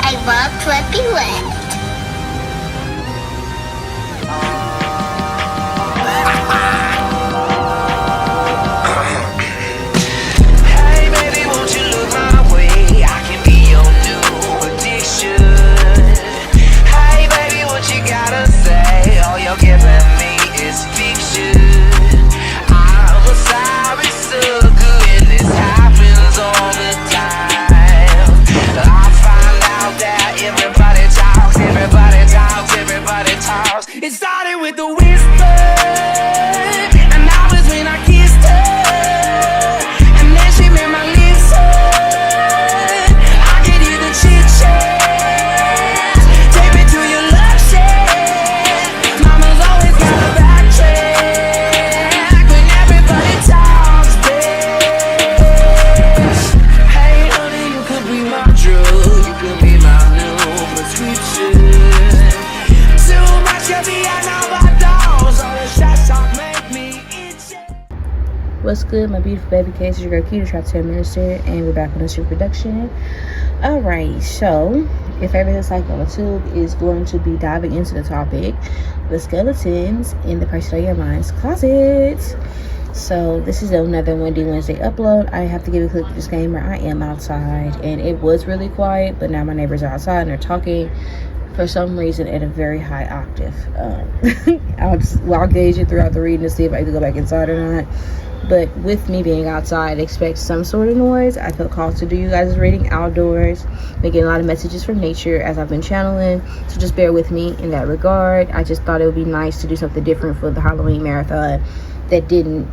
I love to be wet. Hey baby, won't you look my way? I can be your new addiction. Hey baby, what you gotta say? All you're giving me is fiction. I'm a sorry sucker and this happens all the time. I find out that everybody talks, everybody talks, everybody talks. It started with the whisper, and that was when I kissed her, and then she made my lips hurt. I could hear the chit chat. Take me to your love shack. Mama's always got a backtrack when everybody talks best. Hey honey, you could be my drug, you could be my new prescription. Too much of me, I know my dolls. All the shots talk make me itchy. What's good, my beautiful baby case? It's your girl 𝒮𝓂𝓒𝓂𝓅𝓈 Minister, and we're back with a super production. Alright, so your favorite psych on the tube is going to be diving into the topic, the skeletons in the person of your mind's closet. So this is another Windy Wednesday upload. I have to give a quick disclaimer. I am outside and it was really quiet, but now my neighbors are outside and they're talking for some reason at a very high octave. I'll gauge it throughout the reading to see if I can go back inside or not. But with me being outside, expect some sort of noise. I feel called to do you guys' reading outdoors. Been getting a lot of messages from nature as I've been channeling, so just bear with me in that regard. I just thought it would be nice to do something different for the Halloween marathon that didn't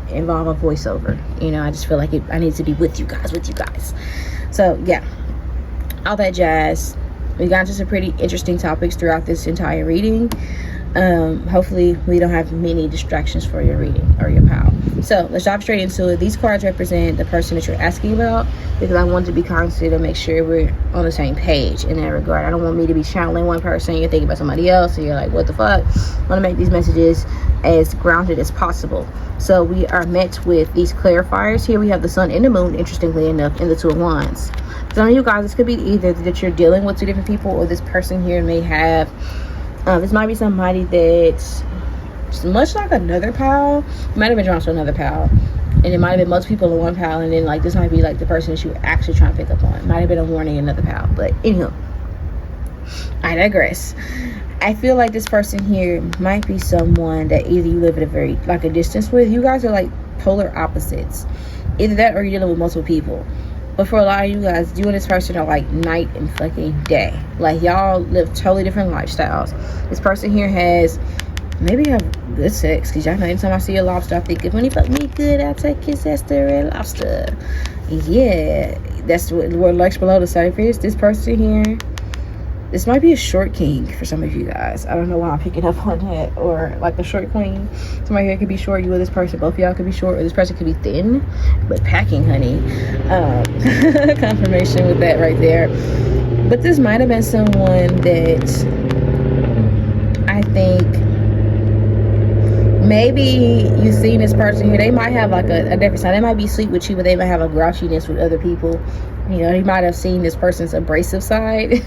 involve a voiceover. You know, I just feel like I need to be with you guys. So yeah, all that jazz. We got into some pretty interesting topics throughout this entire reading. Hopefully we don't have many distractions for your reading or your pal. So let's dive straight into it. These cards represent the person that you're asking about, because I wanted to be conscious to make sure we're on the same page in that regard. I don't want me to be channeling one person, you're thinking about somebody else, and you're like, what the fuck? I want to make these messages as grounded as possible. So we are met with these clarifiers here. We have the sun and the moon, interestingly enough, and the Two of Wands. Some of you guys, this could be either that you're dealing with two different people, or this person here may have this might be somebody that's much like another pal. You might have been drawn to another pal, and it might have been most people in one pal, and then like this might be like the person that you were actually trying to pick up on. It might have been a warning in another pal, but anyhow, I digress. I feel like this person here might be someone that either you live at a very like a distance with. You guys are like polar opposites, either that or you're dealing with multiple people. But for a lot of you guys, you and this person are like night and fucking day. Like y'all live totally different lifestyles. This person here has maybe have good sex, because y'all know anytime I see a lobster, I think if when he fuck me good, I'll take his ass to a lobster. Yeah, that's what the word likes below the surface. This person here, this might be a short king for some of you guys. I don't know why I'm picking up on that. Or like a short queen. Somebody here could be short, you with this person. Both of y'all could be short, or this person could be thin, but packing, honey. Confirmation with that right there. But this might have been someone that I think maybe you've seen this person here. They might have like a different side. They might be sweet with you, but they might have a grouchiness with other people. You know, you might have seen this person's abrasive side.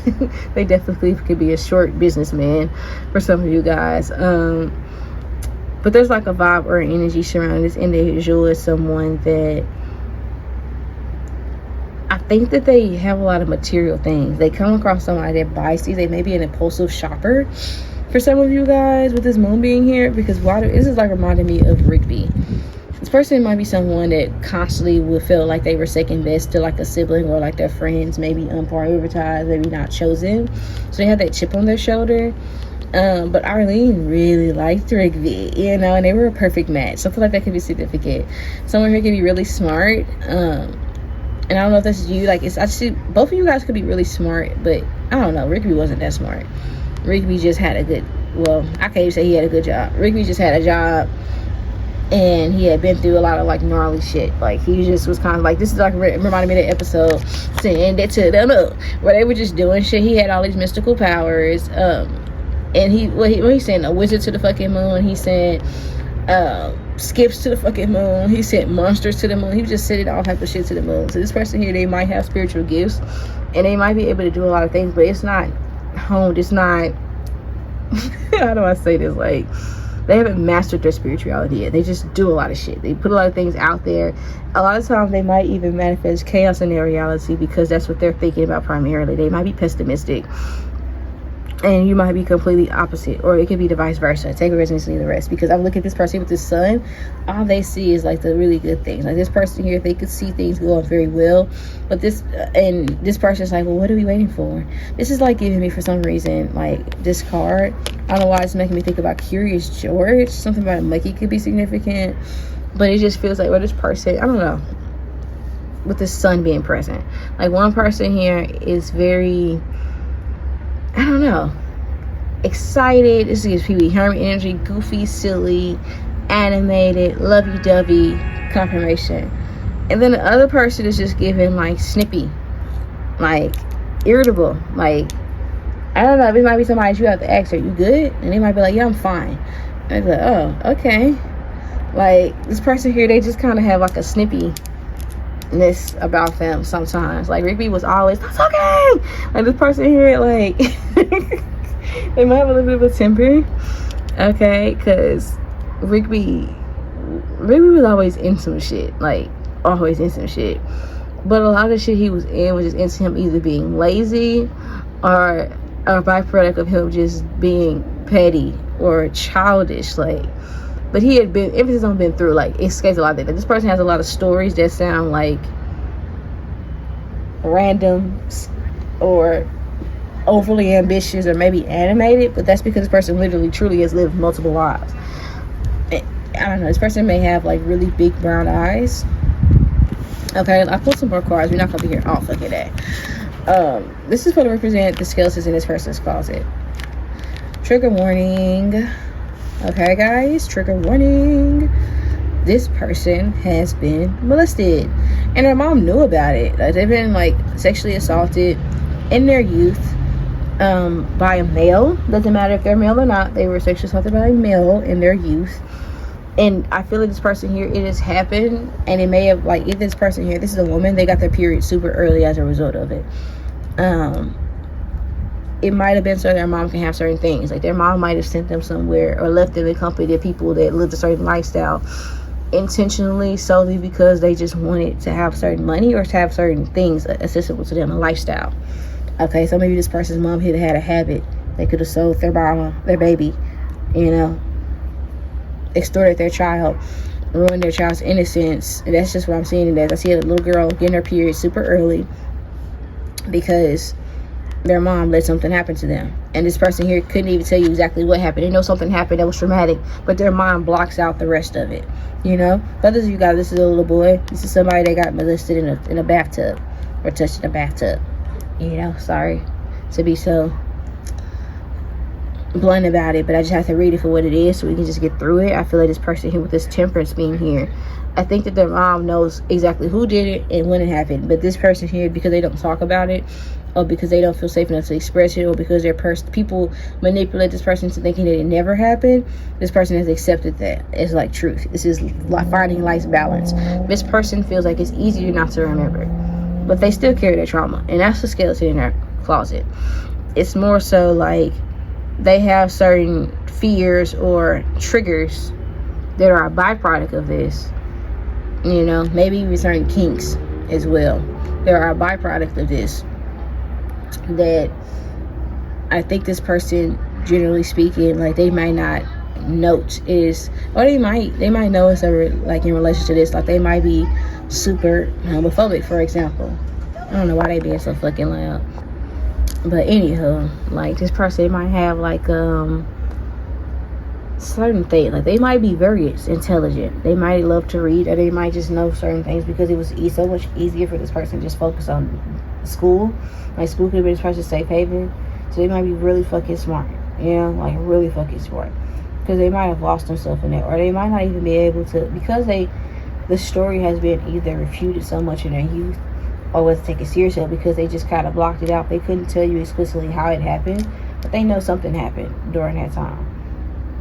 They definitely could be a short businessman for some of you guys. But there's like a vibe or an energy surrounding this individual as someone that I think that they have a lot of material things. They come across somebody that buys these. They may be an impulsive shopper for some of you guys with this moon being here, because this is like reminding me of Rigby. This person might be someone that constantly will feel like they were second best to like a sibling or like their friends, maybe unprioritized, maybe not chosen. So they have that chip on their shoulder. But Arlene really liked Rigby, you know, and they were a perfect match. Something like that could be significant. Someone here could be really smart. And I don't know if that's you. Like, I see both of you guys could be really smart, but I don't know. Rigby wasn't that smart. Rigby just had a good, well, I can't even say he had a good job. Rigby just had a job, and he had been through a lot of like gnarly shit. Like he just was kind of like, this is like reminded me of the episode "Send It to Them Up," where they were just doing shit. He had all these mystical powers, and he what he sent a wizard to the fucking moon. He sent skips to the fucking moon. He sent monsters to the moon. He was just sending all type of shit to the moon. So this person here, they might have spiritual gifts and they might be able to do a lot of things, but it's not honed. It's not how do I say this? Like, they haven't mastered their spirituality yet. They just do a lot of shit. They put a lot of things out there. A lot of times they might even manifest chaos in their reality because that's what they're thinking about primarily. They might be pessimistic and you might be completely opposite, or it could be the vice versa. Take a risk and leave the rest. Because I'm looking at this person with this sun, all they see is like the really good things. Like this person here, they could see things going very well, but this person's like, well, what are we waiting for? This is like giving me, for some reason, like this card, I don't know why it's making me think about Curious George. Something about a monkey could be significant, but it just feels like, well, this person, I don't know, with the sun being present, like one person here is very, I don't know, excited. This gives people hermit energy, goofy, silly, animated, lovey-dovey confirmation. And then the other person is just giving like snippy, like irritable, like, I don't know, it might be somebody you have to ask, are you good? And they might be like, yeah, I'm fine. And they're like, oh, okay. Like this person here, they just kind of have like a snippiness about them sometimes. Like Rigby was always, that's okay. Like this person here, like they might have a little bit of a temper, okay, because Rigby was always in some shit, like always in some shit. But a lot of the shit he was in was just into him either being lazy or a byproduct of him just being petty or childish. Like, but he had been, emphasis on been through, like, escapes a lot of that. This person has a lot of stories that sound like random or overly ambitious or maybe animated, but that's because this person literally truly has lived multiple lives. I don't know, this person may have like really big brown eyes. Okay, I pulled some more cards. We're not gonna be here all fucking day. This is going to represent the skeletons in this person's closet. Trigger warning. Okay, guys, trigger warning. This person has been molested, and their mom knew about it. Like, they've been like sexually assaulted in their youth by a male. Doesn't matter if they're male or not. They were sexually assaulted by a male in their youth. And I feel like this person here, it has happened, and it may have, like, if this person here, this is a woman, they got their period super early as a result of it. It might have been so their mom can have certain things. Like, their mom might have sent them somewhere or left them in company of people that lived a certain lifestyle intentionally, solely because they just wanted to have certain money or to have certain things accessible to them, a lifestyle. Okay, so maybe this person's mom had a habit. They could have sold their mama, their baby, you know, extorted their child, ruined their child's innocence. And that's just what I'm seeing in that. I see a little girl getting her period super early because their mom let something happen to them. And this person here couldn't even tell you exactly what happened. They know something happened that was traumatic, but their mom blocks out the rest of it, you know. For others of you guys, this is a little boy. This is somebody that got molested in a bathtub or touched in a bathtub, you know. Sorry to be so blunt about it, but I just have to read it for what it is so we can just get through it. I feel like this person here with this temperance being here, I think that their mom knows exactly who did it and when it happened, but this person here, because they don't talk about it, or because they don't feel safe enough to express it, or because people manipulate this person into thinking that it never happened, this person has accepted that it's like truth. This is like finding life's balance. This person feels like it's easier not to remember, but they still carry their trauma, and that's the skeleton in their closet. It's more so like they have certain fears or triggers that are a byproduct of this, you know, maybe even certain kinks as well. There are a byproduct of this that I think this person, generally speaking, like, they might not note is, or they might know it's like in relation to this, like they might be super homophobic, for example. I don't know why they being so fucking loud. But anywho, like, this person might have like certain things, like they might be very intelligent, they might love to read, or they might just know certain things because it was so much easier for this person to just focus on school. Like, school could be this person's safe haven, so they might be really fucking smart, you know, like really fucking smart, because they might have lost themselves in it, or they might not even be able to, because the story has been either refuted so much in their youth or was taken seriously because they just kind of blocked it out. They couldn't tell you explicitly how it happened, but they know something happened during that time.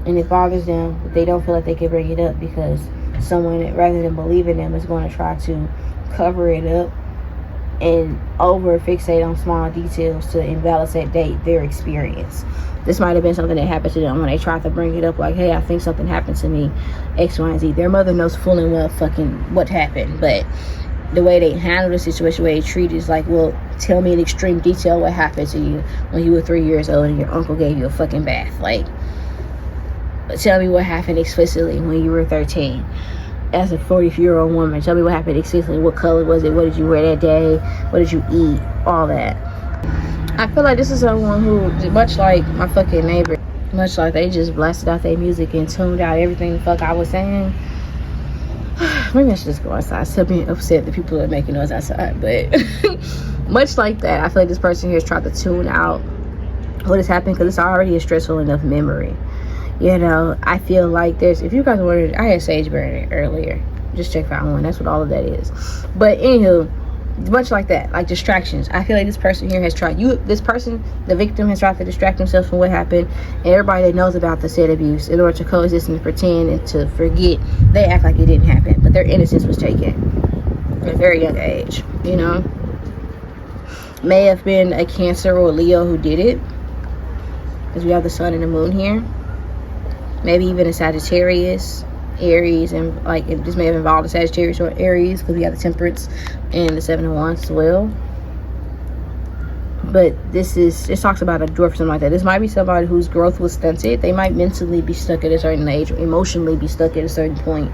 and it bothers them, but they don't feel like they can bring it up because someone, rather than believing them, is going to try to cover it up and over fixate on small details to invalidate their experience. This might have been something that happened to them when they tried to bring it up, like, hey, I think something happened to me, X, Y, and Z. Their mother knows full and well fucking what happened, but the way they handle the situation, the way they treat it is like, well, tell me in extreme detail what happened to you when you were 3 years old and your uncle gave you a fucking bath. Like, tell me what happened explicitly when you were 13. As a 40-year-old woman, tell me what happened explicitly. What color was it? What did you wear that day? What did you eat? All that. I feel like this is someone who, much like my fucking neighbor, much like they just blasted out their music and tuned out everything the fuck I was saying. Maybe I should just go outside. Still being upset that people are making noise outside, but much like that, I feel like this person here has tried to tune out what has happened because it's already a stressful enough memory. You know, I feel like there's, if you guys wondered, I had sage burning earlier. Just check out one. That's what all of that is. But anywho, much like that, like distractions. I feel like this person here has tried, this person, the victim, has tried to distract themselves from what happened, and everybody that knows about the said abuse, in order to coexist and pretend and to forget, they act like it didn't happen, but their innocence was taken at a very young age. You know, may have been a Cancer or a Leo who did it, because we have the sun and the moon here. Maybe even a Sagittarius, Aries, and like this may have involved a Sagittarius or Aries, because we have the Temperance and the Seven of Wands as well. But this talks about a dwarf or something like that. This might be somebody whose growth was stunted. They might mentally be stuck at a certain age, or emotionally be stuck at a certain point.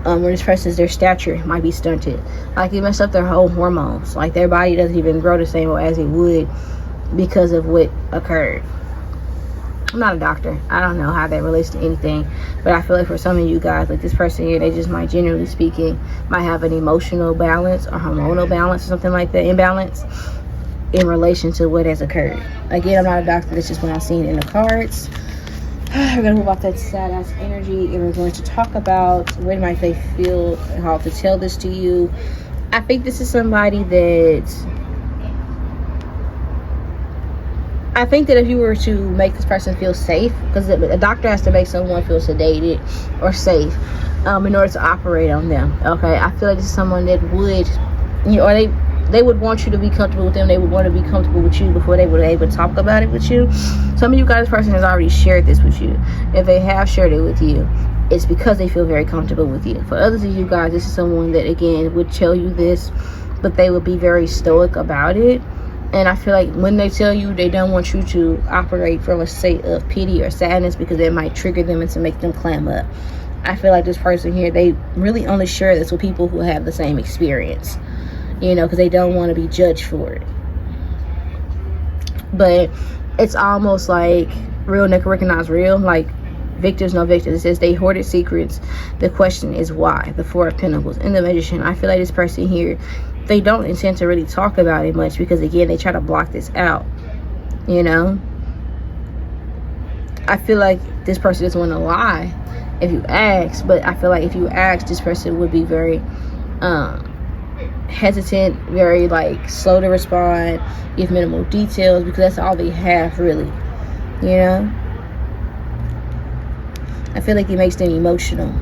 Where this person's, their stature might be stunted. Like they messed up their whole hormones. Like their body doesn't even grow the same way as it would because of what occurred. I'm not a doctor. I don't know how that relates to anything, but I feel like for some of you guys, like this person here, they just might, generally speaking, might have an emotional balance or hormonal balance or something like that, imbalance in relation to what has occurred. Again, I'm not a doctor. This is what I've seen in the cards. We're going to move off that sad-ass energy, and we're going to talk about when might they feel, how to tell this to you. I think this is somebody that, I think that if you were to make this person feel safe, because a doctor has to make someone feel sedated or safe in order to operate on them. Okay, I feel like this is someone that would, you know, or they would want you to be comfortable with them. They would want to be comfortable with you before they would be able to talk about it with you. Some of you guys, this person has already shared this with you. If they have shared it with you, it's because they feel very comfortable with you. For others of you guys, this is someone that, again, would tell you this, but they would be very stoic about it. And I feel like when they tell you, they don't want you to operate from a state of pity or sadness, because it might trigger them and to make them clam up. I feel like this person here, they really only share this with people who have the same experience, you know, because they don't want to be judged for it. But it's almost like real never recognize real, like victims no victims. It says they hoarded secrets. The question is why. The Four of Pentacles and the Magician. I feel like this person here, they don't intend to really talk about it much, because again, they try to block this out, you know. I feel like this person doesn't want to lie if you ask, but I feel like if you ask, this person would be very hesitant, very like slow to respond, give minimal details, because that's all they have really, you know. I feel like it makes them emotional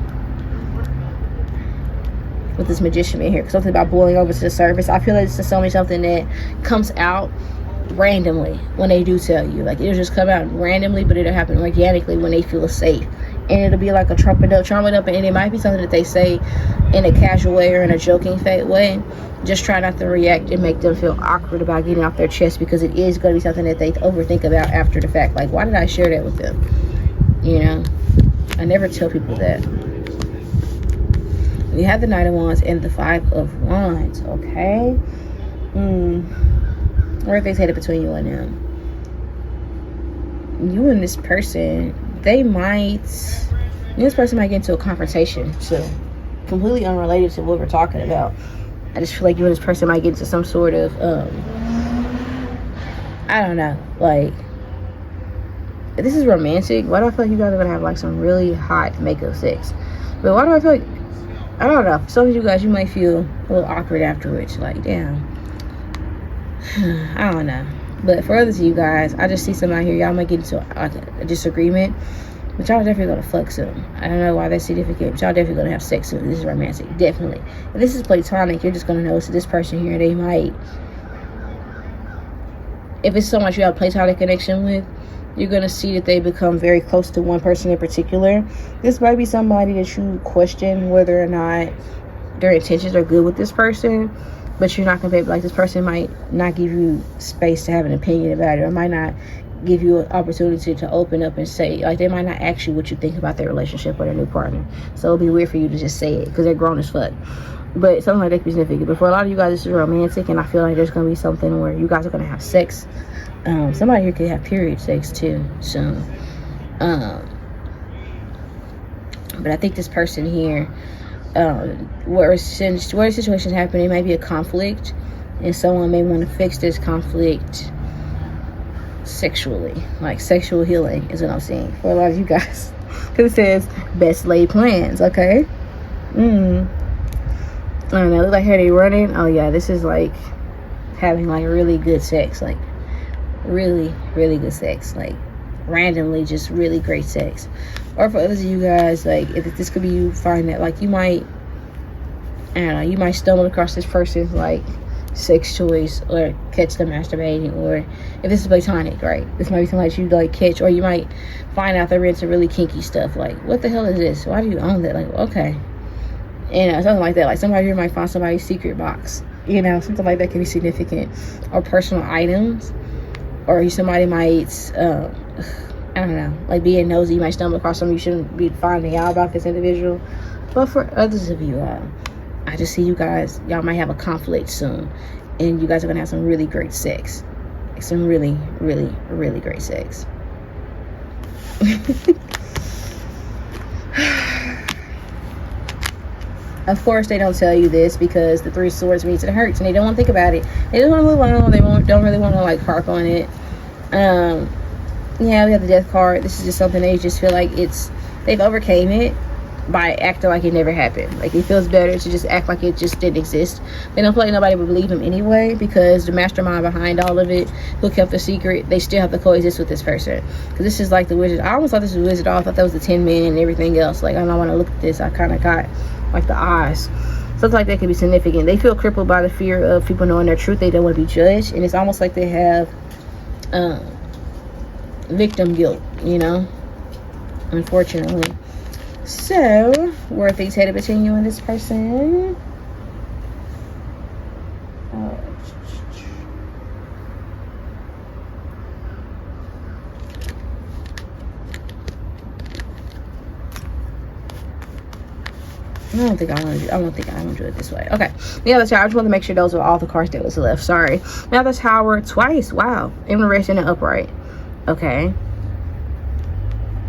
with this Magician man here. Something about boiling over to the surface. I feel like it's just only something that comes out randomly when they do tell you. Like it'll just come out randomly, but it'll happen organically when they feel safe. And it'll be like a trumpet up, and it might be something that they say in a casual way or in a joking way. Just try not to react and make them feel awkward about getting off their chest, because it is going to be something that they overthink about after the fact. Like, why did I share that with them? You know, I never tell people that. We have the Knight of Wands and the Five of Wands, okay? Where are things headed between you and them? You and this person, this person might get into a confrontation, so completely unrelated to what we're talking about. I just feel like you and this person might get into some sort of, I don't know, like, this is romantic. Why do I feel like you guys are going to have like some really hot makeup sex? But why do I feel like, I don't know, some of you guys, you might feel a little awkward afterwards, like, damn, I don't know. But for others of you guys, I just see somebody here, y'all might get into a disagreement, But y'all definitely gonna fuck soon. I don't know why that's significant, but y'all definitely gonna have sex soon. This is romantic, definitely. If this is platonic, you're just gonna notice that this person here, they might, if it's someone you have a platonic connection with, you're gonna see that they become very close to one person in particular. This might be somebody that you question whether or not their intentions are good with this person, but you're not gonna be like, this person might not give you space to have an opinion about it, or might not give you an opportunity to open up and say, like, they might not ask you what you think about their relationship with their new partner. So it'll be weird for you to just say it because they're grown as fuck. But something like that could be significant. But for a lot of you guys, this is romantic, and I feel like there's gonna be something where you guys are gonna have sex. Somebody here could have period sex too soon. But I think this person here, where a situation happening, it might be a conflict, and someone may want to fix this conflict sexually, like sexual healing is what I'm saying for a lot of you guys, because it says best laid plans. Okay. I don't know, look like here they running. Oh yeah, this is like having like really good sex, like really good sex, like randomly just really great sex. Or for others of you guys, like if this could be you find that like you might, I don't know, you might stumble across this person's like sex choice, or catch them masturbating, or if this is platonic, right, this might be something that you like catch, or you might find out they're into really kinky stuff, like what the hell is this, why do you own that, like okay, something like that. Like somebody here might find somebody's secret box, something like that can be significant, or personal items, or somebody might I don't know, like being nosy, you might stumble across something you shouldn't be finding out about this individual. But for others of you, I just see you guys, y'all might have a conflict soon, and you guys are gonna have some really great sex, some really great sex. Of course, they don't tell you this because the Three of Swords means it hurts, and they don't want to think about it. They just want to move on. They don't really want to like harp on it. Yeah, we have the Death card. This is just something they just feel like they've overcame it by acting like it never happened. Like it feels better to just act like it just didn't exist. They don't feel like nobody would believe them anyway, because the mastermind behind all of it, who kept the secret, they still have to coexist with this person. Because this is like the Wizard. I almost thought this was Wizard off. I thought that was the 10 Men and everything else. Like I don't want to look at this. I kind of got like the eyes. Something like that could be significant. They feel crippled by the fear of people knowing their truth. They don't want to be judged, and it's almost like they have victim guilt, unfortunately. So where are things headed between you and this person? I don't think I want to do it this way. Okay. The other tower. I just want to make sure those are all the cards that was left. Sorry. Now the tower twice. Wow. In reverse and upright. Okay.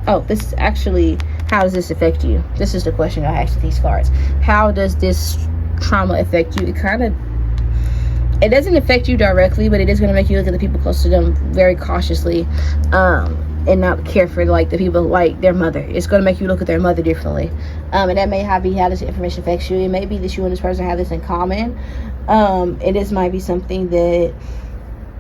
Oh, this is actually, how does this affect you? This is the question I asked these cards. How does this trauma affect you? It doesn't affect you directly, but it is going to make you look at the people close to them very cautiously, and not care for like the people like their mother. It's going to make you look at their mother differently, and that may be how this information affects you. It may be that you and this person have this in common, and this might be something that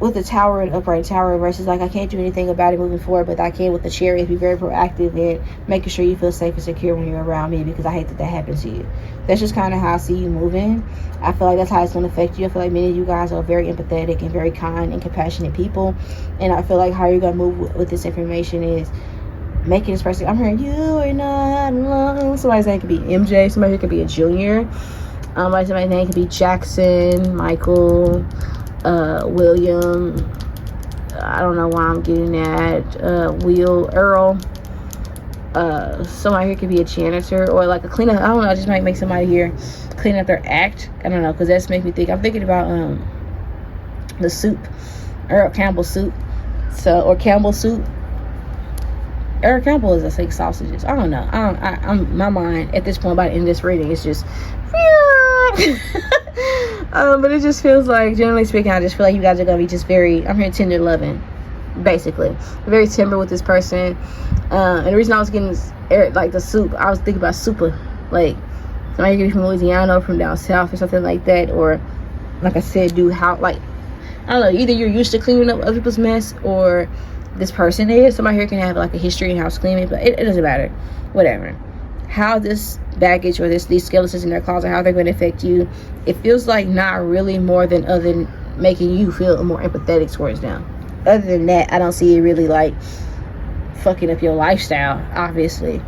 with the tower and upright tower versus like I can't do anything about it moving forward, but I can with the Chariot be very proactive in making sure you feel safe and secure when you're around me, because I hate that happens to you. That's just kind of how I see you moving. I feel like that's how it's going to affect you. I feel like many of you guys are very empathetic and very kind and compassionate people, and I feel like how you're going to move with this information is making this person, I'm hearing you are not alone. Somebody's name could be MJ, somebody could be a junior, somebody's name could be Jackson, Michael, William, I don't know why I'm getting that, Will, Earl, somebody here could be a janitor, or like a cleanup. I don't know, I just might make somebody here clean up their act. I don't know, because that's make me think, I'm thinking about the soup, Earl Campbell soup, or Campbell soup. Earl Campbell is, I think, sausages. I don't know. I'm my mind at this point by the end of this reading is just but it just feels like, generally speaking, I just feel like you guys are gonna be just very, I'm hearing tender loving, basically very tender with this person. And the reason I was getting like the soup, I was thinking about super, like somebody could be from Louisiana or from down south or something like that, or like I said, do how, like, I don't know, either you're used to cleaning up other people's mess, or this person is. Somebody here can have like a history in house cleaning, but it doesn't matter. Whatever. How this baggage or these skeletons in their closet, how they're going to affect you, it feels like not really more than other than making you feel more empathetic towards them. Other than that, I don't see it really like fucking up your lifestyle, obviously.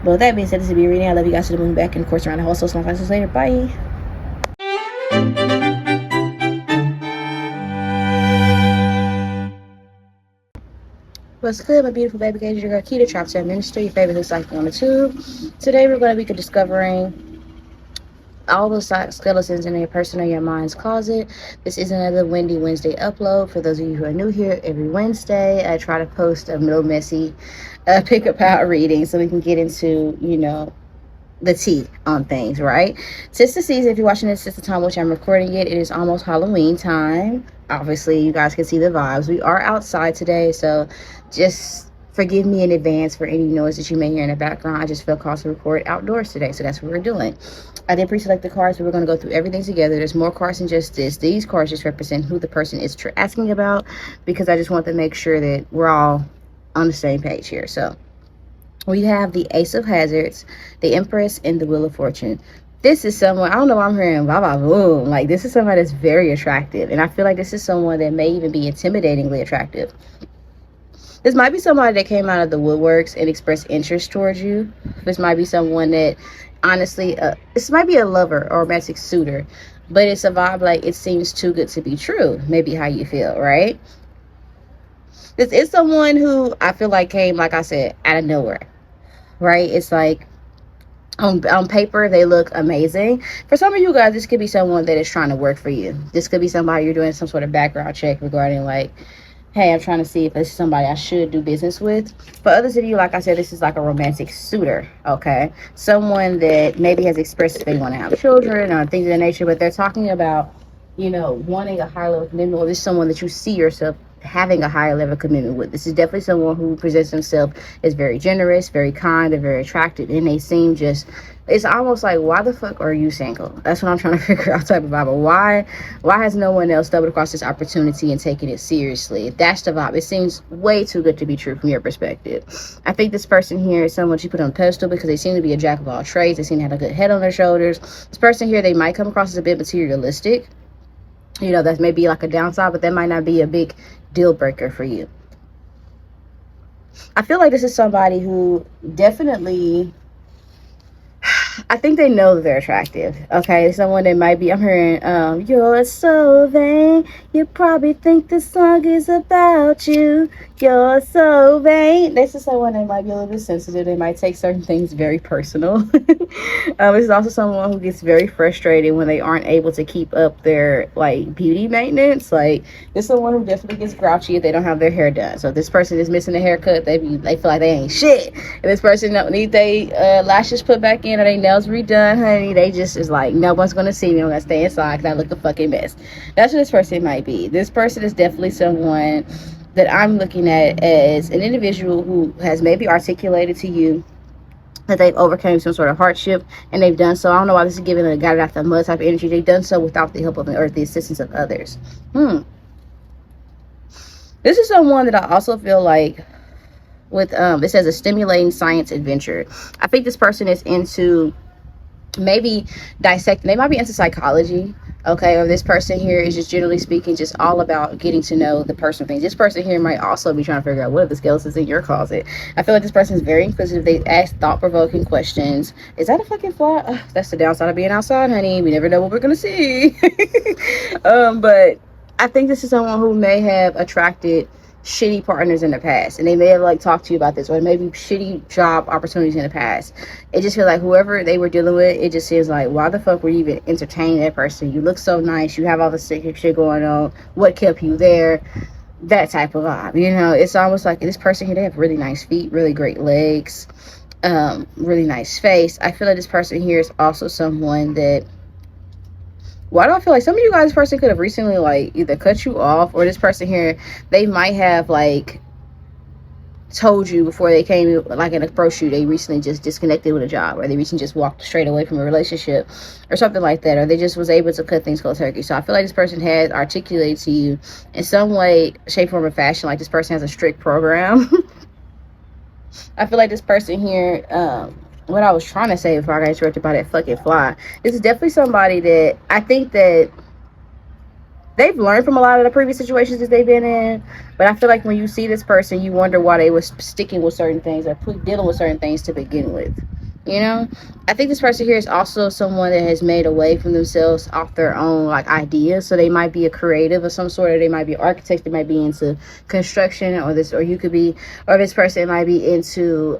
But with that being said, this is be reading. I love you guys to the moon back and of course around the whole so long classes later. Bye. What's good, my beautiful baby gauge? Your girl 𝒮𝓂𝓒𝓒𝓒𝓒𝓒𝓒 𝒮𝓾𝓂𝓒𝓒𝓒𝓒𝓒 minister, your favorite psychic on the tube. Today we're going to be discovering all the skeletons in your personal, your mind's closet. This is another Wendy Wednesday upload. For those of you who are new here, every Wednesday I try to post a no messy pick up out reading so we can get into, you know, the tea on things, right? Since the season, if you're watching this at the time which I'm recording it, it is almost Halloween time. Obviously you guys can see the vibes. We are outside today, so just forgive me in advance for any noise that you may hear in the background. I just felt called to record outdoors today, so that's what we're doing. I did pre-select the cards, but we're going to go through everything together. There's more cards than just this. These cards just represent who the person is asking about, because I just want to make sure that we're all on the same page here. So we have the Ace of Hazards, the Empress, and the Wheel of Fortune. This is someone, I don't know why I'm hearing blah blah boom. Like, this is somebody that's very attractive, and I feel like this is someone that may even be intimidatingly attractive. This might be somebody that came out of the woodworks and expressed interest towards you. This might be someone that, honestly, this might be a lover or romantic suitor, but it's a vibe like it seems too good to be true. Maybe how you feel, right? This is someone who I feel like came, like I said, out of nowhere, right? It's like on paper they look amazing. For some of you guys, this could be someone that is trying to work for you. This could be somebody you're doing some sort of background check regarding, like, hey, I'm trying to see if this is somebody I should do business with. For others of you, like I said, this is like a romantic suitor, okay? Someone that maybe has expressed that they want to have children or things of that nature, but they're talking about, you know, wanting a higher level of commitment, or this is someone that you see yourself having a higher level of commitment with. This is definitely someone who presents themselves as very generous, very kind, and very attractive, and they seem just, it's almost like, why the fuck are you single? That's what I'm trying to figure out type of vibe. Why has no one else stumbled across this opportunity and taken it seriously? That's the vibe. It seems way too good to be true from your perspective. I think this person here is someone you put on a pedestal because they seem to be a jack of all trades. They seem to have a good head on their shoulders. This person here, they might come across as a bit materialistic. You know, that may be like a downside, but that might not be a big deal breaker for you. I feel like this is somebody who definitely, I think they know that they're attractive, okay? Someone that might be, I'm hearing, you're so vain, you probably think this song is about you, you're so vain. This is someone that might be a little bit sensitive. They might take certain things very personal. This is also someone who gets very frustrated when they aren't able to keep up their, like, beauty maintenance. Like, this is someone who definitely gets grouchy if they don't have their hair done. So if this person is missing a haircut, they feel like they ain't shit. If this person don't need their lashes put back in or their nails redone, honey, they just is like, no one's gonna see me. I'm gonna stay inside because I look a fucking mess. That's what this person might be. This person is definitely someone that I'm looking at as an individual who has maybe articulated to you that they've overcome some sort of hardship, and they've done so, I don't know why this is giving a got it out the mud type of energy, they've done so without the help of or the assistance of others. This is someone that I also feel like with it says a stimulating science adventure. I think this person is into maybe dissecting, they might be into psychology, okay? Or this person here is just, generally speaking, just all about getting to know the personal things. This person here might also be trying to figure out what are the skeletons in your closet. I feel like this person is very inquisitive. They ask thought-provoking questions. Is that a fucking fly? Ugh, that's the downside of being outside, honey. We never know what we're gonna see. But I think this is someone who may have attracted shitty partners in the past, and they may have like talked to you about this, or maybe shitty job opportunities in the past. It just feels like whoever they were dealing with, it just seems like, why the fuck were you even entertaining that person? You look so nice, you have all the sick shit going on, what kept you there? That type of vibe, you know. It's almost like this person here, they have really nice feet, really great legs, really nice face. I feel like this person here is also someone that, why do I feel like some of you guys, this person could have recently like either cut you off, or this person here, they might have like told you before they came like and approached you they recently just disconnected with a job, or they recently just walked straight away from a relationship or something like that, or they just was able to cut things cold turkey. So I feel like this person has articulated to you in some way, shape, form, or fashion like this person has a strict program. I feel like this person here, what I was trying to say before I got interrupted by that fucking fly, this is definitely somebody that I think that they've learned from a lot of the previous situations that they've been in. But I feel like when you see this person, you wonder why they were sticking with certain things or dealing with certain things to begin with. You know, I think this person here is also someone that has made a way for themselves off their own like ideas. So they might be a creative of some sort, or they might be architects, they might be into construction, or you could be, or this person might be into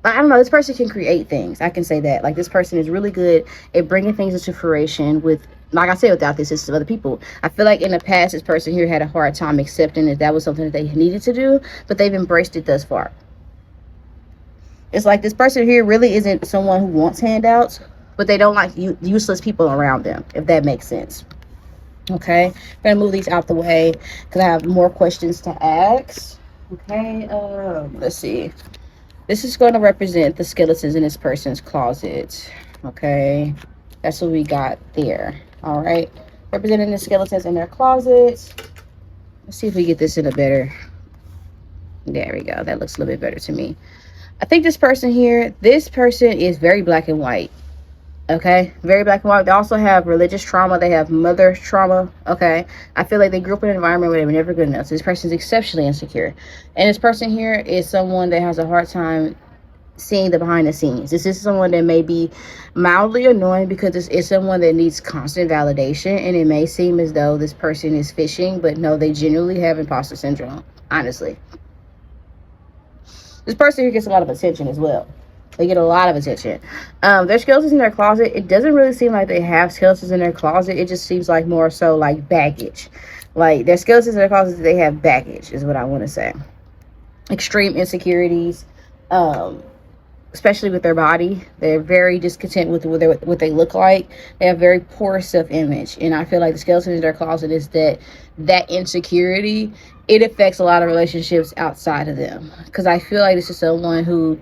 I don't know, this person can create things. I can say that. Like, this person is really good at bringing things into fruition with, like I said, without the assistance of other people. I feel like in the past, this person here had a hard time accepting that was something that they needed to do, but they've embraced it thus far. It's like this person here really isn't someone who wants handouts, but they don't like useless people around them, if that makes sense. Okay, I'm gonna move these out the way because I have more questions to ask. Okay, let's see. This is going to represent the skeletons in this person's closet. Okay, that's what we got there. All right, representing the skeletons in their closets. Let's see if we get this in a better. There we go. That looks a little bit better to me. I think this person here, this person is very black and white. Okay, very black and white. They also have religious trauma. They have mother trauma. Okay, I feel like they grew up in an environment where they were never good enough. So this person is exceptionally insecure, and this person here is someone that has a hard time seeing the behind the scenes. This is someone that may be mildly annoying because this is someone that needs constant validation, and it may seem as though this person is fishing, but no, they genuinely have imposter syndrome. Honestly, this person here gets a lot of attention as well. They get a lot of attention. Their skeletons in their closet, it doesn't really seem like they have skeletons in their closet. It just seems like more so like baggage. Like, their skeletons in their closet, they have baggage is what I want to say. Extreme insecurities, especially with their body. They're very discontent with what they look like. They have very poor self-image. And I feel like the skeleton in their closet is that insecurity, it affects a lot of relationships outside of them. Because I feel like this is someone who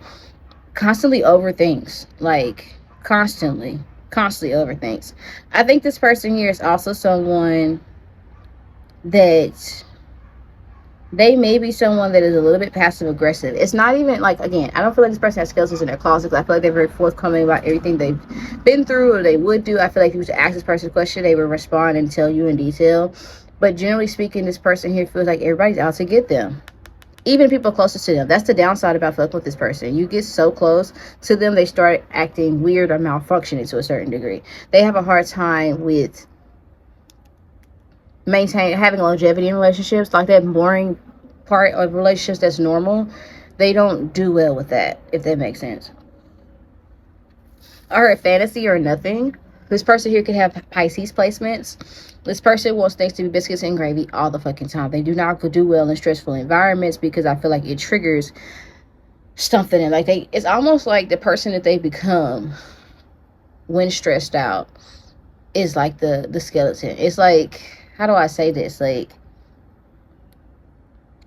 constantly overthinks, like constantly overthinks. I think this person here is also someone that they may be someone that is a little bit passive aggressive. It's not even like, again, I don't feel like this person has skeletons in their closet. I feel like they're very forthcoming about everything they've been through or they would do. I feel like if you were to ask this person a question, they would respond and tell you in detail. But generally speaking, this person here feels like everybody's out to get them. Even people closest to them. That's the downside about fucking with this person. You get so close to them, they start acting weird or malfunctioning to a certain degree. They have a hard time with having longevity in relationships. Like, that boring part of relationships that's normal, they don't do well with that, if that makes sense. Or a fantasy or nothing. This person here could have Pisces placements. This person wants things to be biscuits and gravy all the fucking time. They do not do well in stressful environments because I feel like it triggers something. And like, it's almost like the person that they become when stressed out is like the skeleton. It's like, how do I say this? Like,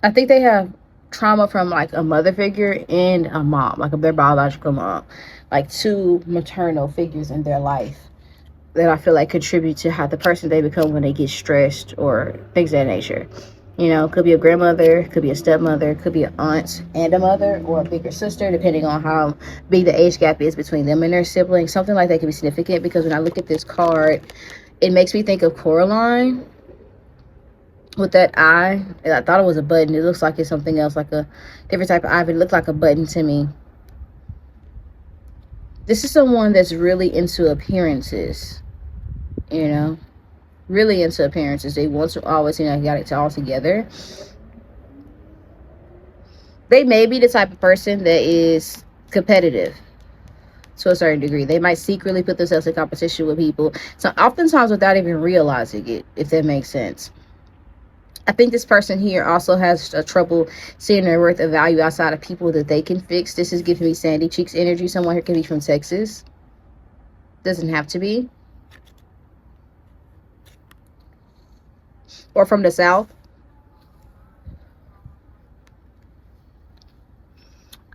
I think they have trauma from like a mother figure and a mom, like their biological mom, like two maternal figures in their life that I feel like contribute to how the person they become when they get stressed or things of that nature. You know, could be a grandmother, could be a stepmother, could be an aunt and a mother, or a bigger sister, depending on how big the age gap is between them and their siblings. Something like that can be significant, because when I look at this card, it makes me think of Coraline with that eye. And I thought it was a button. It looks like it's something else, like a different type of eye, but it looked like a button to me. This is someone that's really into appearances, you know, really into appearances. They want to always, you know, got it all together. They may be the type of person that is competitive to a certain degree. They might secretly put themselves in competition with people, so oftentimes without even realizing it, if that makes sense. I think this person here also has trouble seeing their worth of value outside of people that they can fix. This is giving me Sandy Cheeks energy. Someone here can be from Texas. Doesn't have to be. Or from the South.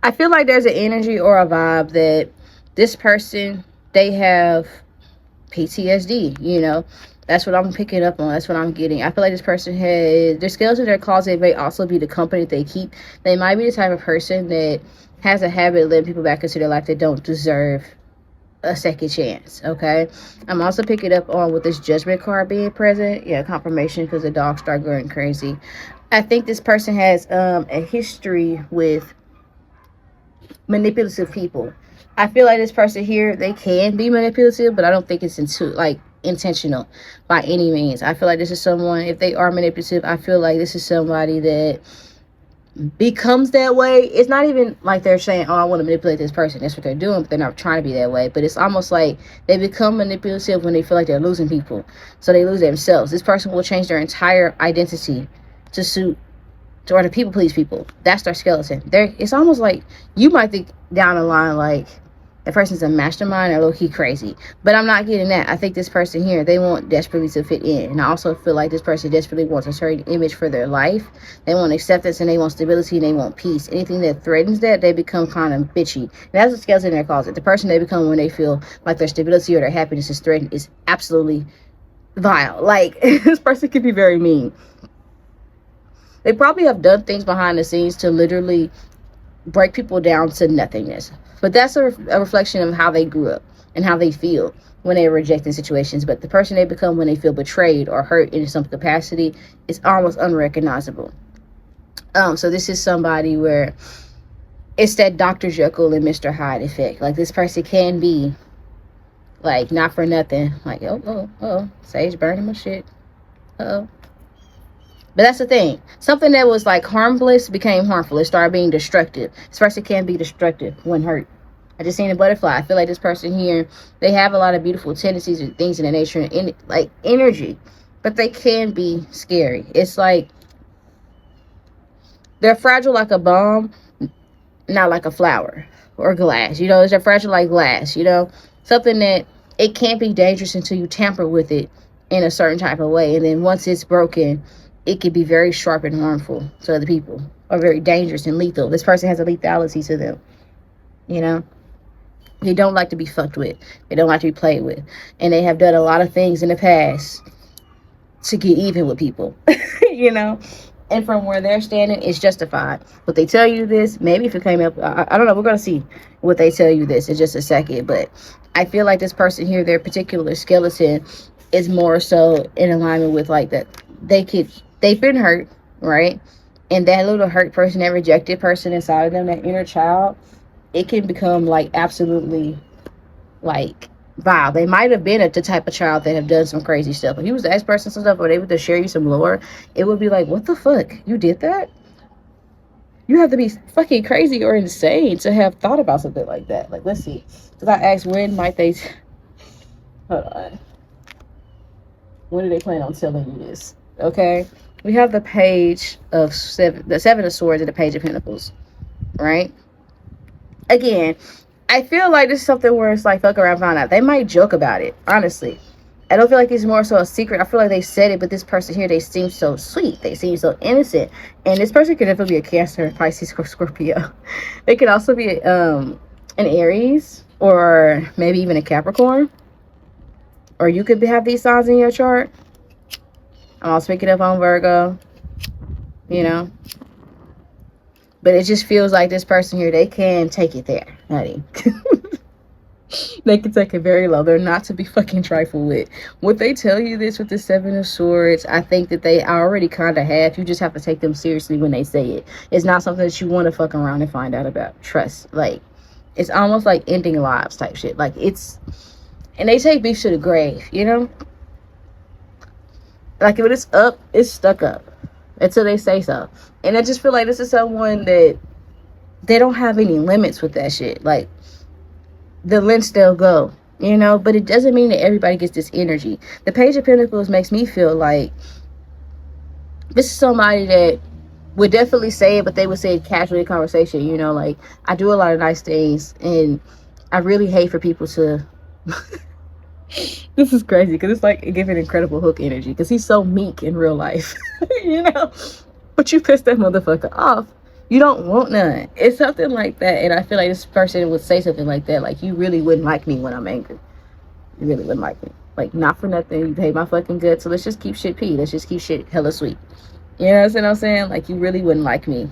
I feel like there's an energy or a vibe that this person, they have PTSD, you know. That's what I'm picking up on. That's what I'm getting. I feel like this person has, their skeleton in their closet may also be the company they keep. They might be the type of person that has a habit of letting people back into their life that don't deserve a second chance. Okay, I'm also picking up on with this judgment card being present. Yeah, confirmation, because the dogs start going crazy. I think this person has a history with manipulative people. I feel like this person here, they can be manipulative, but I don't think it's intentional by any means. I feel like this is someone, if they are manipulative, I feel like this is somebody that becomes that way. It's not even like they're saying, oh, I want to manipulate this person. That's what they're doing, but they're not trying to be that way. But it's almost like they become manipulative when they feel like they're losing people, so they lose themselves. This person will change their entire identity to suit or to people please people. That's their skeleton. It's almost like you might think down the line like the person's a mastermind or low-key crazy, but I'm not getting that. I think this person here, they want desperately to fit in, and I also feel like this person desperately wants a certain image for their life. They want acceptance, and they want stability, and they want peace. Anything that threatens that, they become kind of bitchy, and that's what skeleton in their closet. The person they become when they feel like their stability or their happiness is threatened is absolutely vile. Like, this person could be very mean. They probably have done things behind the scenes to literally break people down to nothingness. But that's a reflection of how they grew up and how they feel when they're rejecting situations. But the person they become when they feel betrayed or hurt in some capacity is almost unrecognizable. So this is somebody where it's that Dr. Jekyll and Mr. Hyde effect. Like, this person can be like not for nothing. Like, Sage burning my shit. But that's the thing. Something that was like harmless became harmful. It started being destructive. This person can be destructive when hurt. I just seen a butterfly. I feel like this person here, they have a lot of beautiful tendencies and things in the nature and like energy, but they can be scary. It's like they're fragile like a bomb, not like a flower or glass. You know, they're fragile like glass. You know, something that it can't be dangerous until you tamper with it in a certain type of way, and then once it's broken, it can be very sharp and harmful to other people, or very dangerous and lethal. This person has a lethality to them, you know. They don't like to be fucked with. They don't like to be played with. And they have done a lot of things in the past to get even with people, you know. And from where they're standing, it's justified. But they tell you this, maybe if it came up, I don't know. We're going to see what they tell you this in just a second. But I feel like this person here, their particular skeleton is more so in alignment with like that. They've been hurt, right? And that little hurt person, that rejected person inside of them, that inner child, it can become like absolutely like vile. They might have been the type of child that have done some crazy stuff. If he was the ask person some stuff, or they were to share you some lore, it would be like, what the fuck? You did that? You have to be fucking crazy or insane to have thought about something like that. Like, let's see. Because I asked, when might they... Hold on. When do they plan on telling you this? Okay? We have the page of the Seven of Swords and the Page of Pentacles, right? Again, I feel like this is something where it's like, fuck around, find out. They might joke about it, honestly. I don't feel like it's more so a secret. I feel like they said it, but this person here, they seem so sweet. They seem so innocent. And this person could definitely be a Cancer, Pisces, or Scorpio. They could also be an Aries, or maybe even a Capricorn. Or you could have these signs in your chart. I'm also picking up on Virgo, you know. But it just feels like this person here, they can take it there, honey. They can take it very low. They're not to be fucking trifled with. Would they tell you this with the Seven of Swords? I think that they already kind of have. You just have to take them seriously when they say it. It's not something that you want to fuck around and find out about. Trust. Like, it's almost like ending lives type shit. Like, it's... And they take beef to the grave, you know? Like, if it's up, it's stuck up until they say so. And I just feel like this is someone that they don't have any limits with that shit. Like, the lengths they'll go, you know? But it doesn't mean that everybody gets this energy. The Page of Pentacles makes me feel like this is somebody that would definitely say it, but they would say it casually in conversation, you know? Like, I do a lot of nice things, and I really hate for people to... This is crazy because it's like giving Incredible Hook energy, because he's so meek in real life. You know, but you pissed that motherfucker off You don't want none. It's something like that. And I feel like this person would say something like that. Like, you really wouldn't like me when I'm angry. You really wouldn't like me. Like, not for nothing. You hate my fucking guts. So let's just keep shit pee. Let's just keep shit hella sweet. You know what I'm saying? Like, you really wouldn't like me.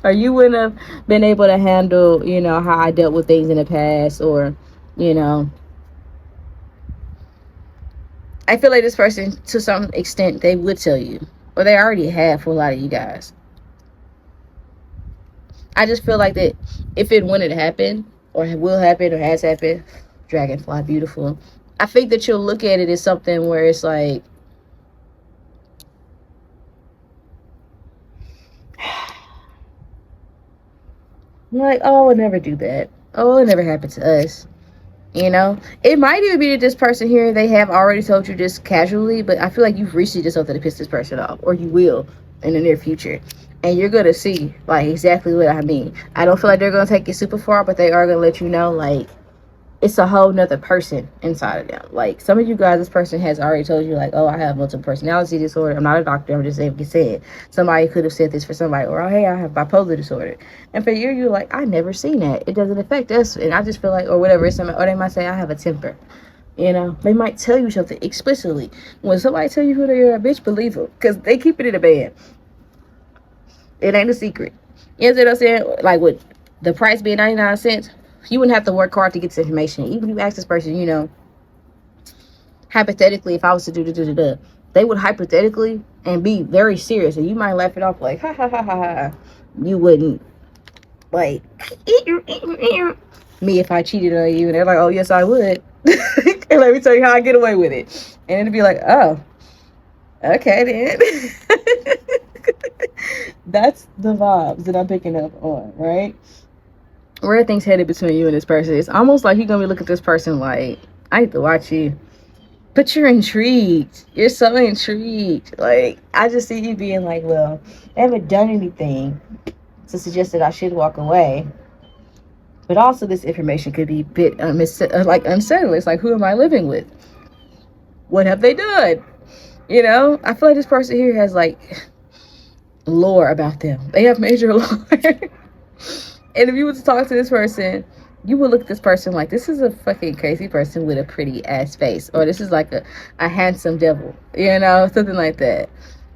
Or you wouldn't have been able to handle, you know, how I dealt with things in the past. Or, you know, I feel like this person, to some extent, they would tell you. Or they already have for a lot of you guys. I just feel like that if it when it happened, or it will happen, or has happened, dragonfly, beautiful. I think that you'll look at it as something where it's like, oh, I'll never do that. Oh, it never happened to us. You know, it might even be that this person here, they have already told you this casually, but I feel like you've recently did something to piss this person off, or you will in the near future. And you're going to see, like, exactly what I mean. I don't feel like they're going to take it super far, but they are going to let you know, like, it's a whole nother person inside of them. Like, some of you guys, this person has already told you, like, oh, I have multiple personality disorder. I'm not a doctor. I'm just saying, like you said. Somebody could have said this for somebody. Or, oh, hey, I have bipolar disorder. And for you, you're like, I never seen that. It doesn't affect us. And I just feel like, or whatever. Or they might say, I have a temper. You know, they might tell you something explicitly. When somebody tell you who they are, bitch, believe them. Because they keep it in a band. It ain't a secret. You know what I'm saying? Like, with the price being 99 cents, you wouldn't have to work hard to get this information. Even if you ask this person, you know, hypothetically, if I was to do, they would hypothetically and be very serious. And you might laugh it off like, ha, ha, ha, ha, ha. You wouldn't, like, me if I cheated on you. And they're like, oh, yes, I would. And let me tell you how I get away with it. And it'd be like, oh, okay, then. That's the vibes that I'm picking up on, right? Where are things headed between you and this person? It's almost like you're gonna be looking at this person like, I need to watch you, but you're intrigued. You're so intrigued. Like, I just see you being like, well, I haven't done anything to suggest that I should walk away. But also, this information could be a bit like unsettling. It's like, who am I living with? What have they done? You know, I feel like this person here has like lore about them. They have major lore. And if you were to talk to this person, you would look at this person like, this is a fucking crazy person with a pretty ass face. Or this is like a handsome devil. You know, something like that.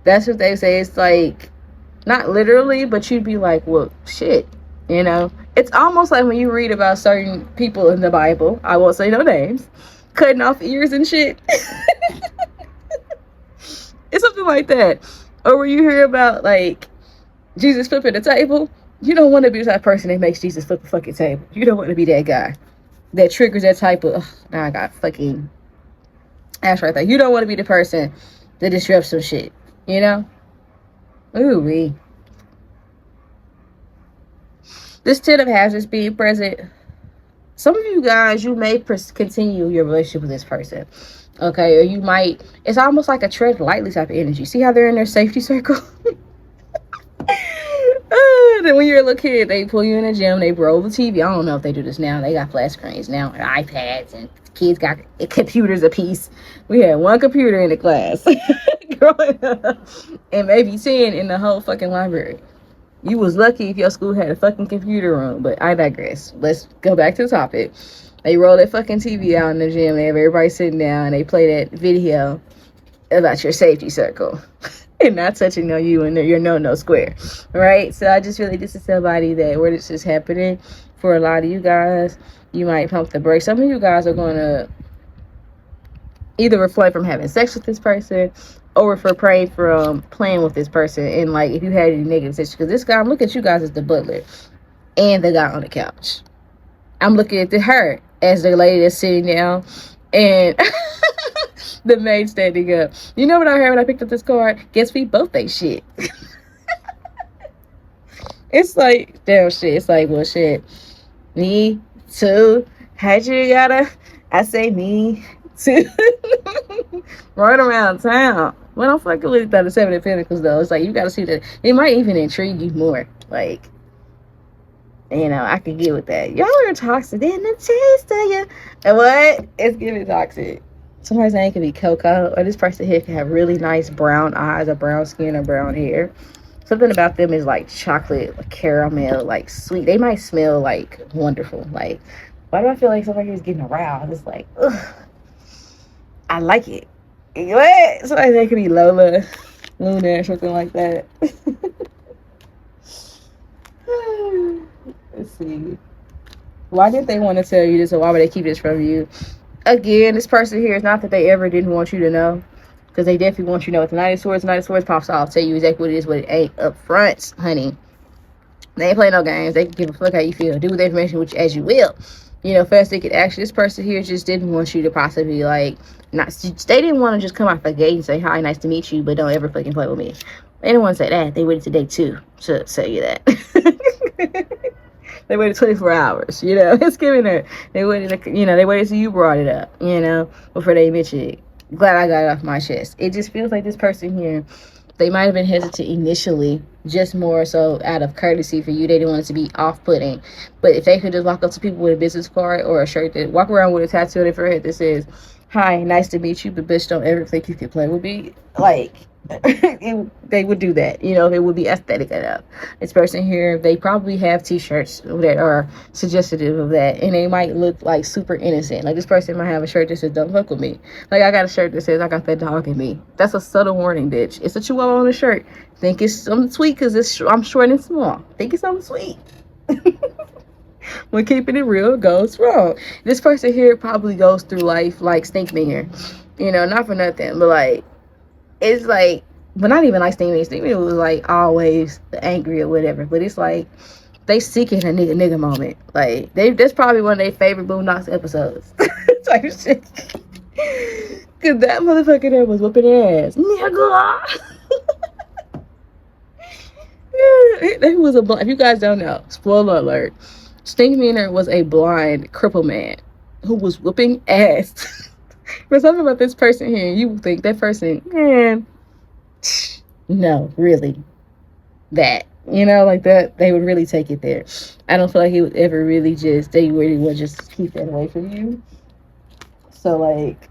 That's what they say. It's like, not literally, but you'd be like, well, shit. You know, it's almost like when you read about certain people in the Bible, I won't say no names, cutting off ears and shit. It's something like that. Or when you hear about, like, Jesus flipping the table, you don't want to be the type of person that makes Jesus flip the fucking table. You don't want to be that guy that triggers that type of, now I got fucking ass right there. You don't want to be the person that disrupts some shit, you know? Ooh-wee. This 10 of Hazards being present. Some of you guys, you may continue your relationship with this person. Okay, or you might, it's almost like a tread lightly type of energy. See how they're in their safety circle? Then when you're a little kid, they pull you in the gym, they roll the TV. I don't know if they do this now. They got flat screens now, and iPads, and kids got computers apiece. We had one computer in the class growing up, and maybe 10 in the whole fucking library. You was lucky if your school had a fucking computer room, but I digress. Let's go back to the topic. They roll that fucking TV out in the gym. They have everybody sitting down, and they play that video about your safety circle. And not touching on you and your no square, right? So I just feel like this is somebody that where this is happening for a lot of you guys. You might pump the brakes. Some of you guys are going to either refrain from having sex with this person or refrain from playing with this person. And like, if you had any negative situations, because this guy, I'm looking at you guys as the butler and the guy on the couch. I'm looking at her as the lady that's sitting down and the maid standing up. You know what I heard when I picked up this card? Guess we both ain't shit. It's like, damn shit. It's like, well, shit. Me too. How'd you gotta? I say me too. Right around town. When I'm fucking with the 7 of Pentacles, though, it's like, you gotta see that. It might even intrigue you more. Like, you know, I could get with that. Y'all are toxic in the taste of you. And what? It's giving toxic. Somebody's name could be Coco, or this person here can have really nice brown eyes, or brown skin, or brown hair. Something about them is like chocolate, like caramel, like sweet. They might smell like wonderful. Like, why do I feel like somebody is getting aroused? It's like, ugh, I like it. What? So that could be Lola, Luna, or something like that. Let's see. Why did they want to tell you this, or why would they keep this from you? Again, this person here, it's not that they ever didn't want you to know, because they definitely want you to know. With the Knight of Swords pops off. Tell you exactly what it is, what it ain't up front, honey. They ain't play no games. They can give a fuck how you feel. Do with the information which as you will. You know, first they could actually, this person here just didn't want you to possibly, like, not, they didn't want to just come out the gate and say, hi, nice to meet you, but don't ever fucking play with me. They didn't want to say that. They waited to day 2 to say you that. They waited 24 hours, you know. It's giving her. They waited, you know, they waited till you brought it up, you know, before they mentioned it. Glad I got it off my chest. It just feels like this person here, they might have been hesitant initially, just more so out of courtesy for you. They didn't want it to be off-putting. But if they could just walk up to people with a business card or a shirt, that walk around with a tattoo on their forehead that says, hi, nice to meet you, but bitch, don't ever think you can play with me. Like, they would do that, you know. It would be aesthetic enough. This person here, they probably have t-shirts that are suggestive of that, and they might look like super innocent. Like, this person might have a shirt that says don't fuck with me. Like, I got a shirt that says I got that dog in me. That's a subtle warning, bitch. It's a chihuahua on the shirt. Think it's something sweet because I'm short and small. Think it's something sweet. When keeping it real goes wrong. This person here probably goes through life like Stinkmeyer, you know, not for nothing, but like, it's like, but not even like Stinkmeyer. Stinkmeyer was like always angry or whatever, but it's like they seeking a nigga moment. Like, that's probably one of their favorite Boondocks episodes. Type shit. Cause that motherfucker there was whooping their ass. Nigga. He was a blind. If you guys don't know, spoiler alert, Stinkmeyer was a blind cripple man who was whooping ass. But something about this person here, you would think that person, man, no, really, that, you know, like that, they would really take it there. I don't feel like he would ever really just, they really would just keep that away from you. So, like,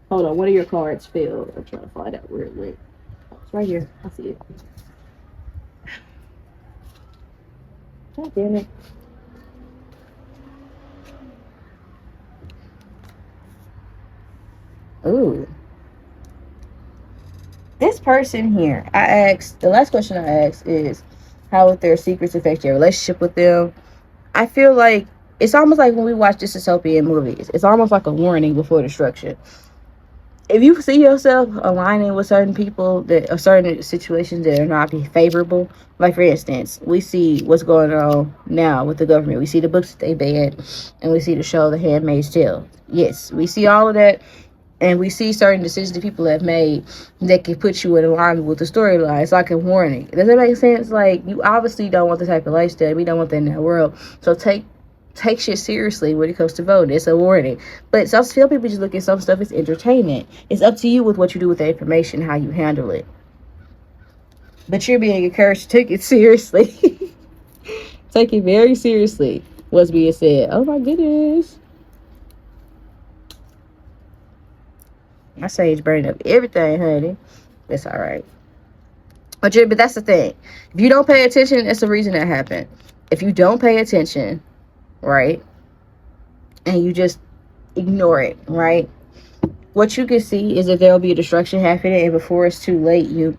hold on, one of your cards failed. I'm trying to find out where it went. Oh, it's right here. I see it. God damn it. Ooh. This person here, the last question I asked is, how would their secrets affect your relationship with them? I feel like it's almost like when we watch dystopian movies, it's almost like a warning before destruction. If you see yourself aligning with certain people that are certain situations that are not favorable, like for instance, we see what's going on now with the government. We see the books that they banned, and we see the show The Handmaid's Tale. Yes, we see all of that. And we see certain decisions that people have made that can put you in alignment with the storyline. It's like a warning. Does that make sense? Like, you obviously don't want the type of lifestyle. We don't want that in that world. So take shit seriously when it comes to voting. It's a warning. But some people just look at some stuff as entertainment. It's up to you with what you do with the information, how you handle it. But you're being encouraged to take it seriously. Take it very seriously, what's being said. Oh my goodness. My sage burning up everything, honey. It's all right. But that's the thing. If you don't pay attention, it's the reason that happened. If you don't pay attention, right, and you just ignore it, right, what you can see is that there will be a destruction happening, and before it's too late, you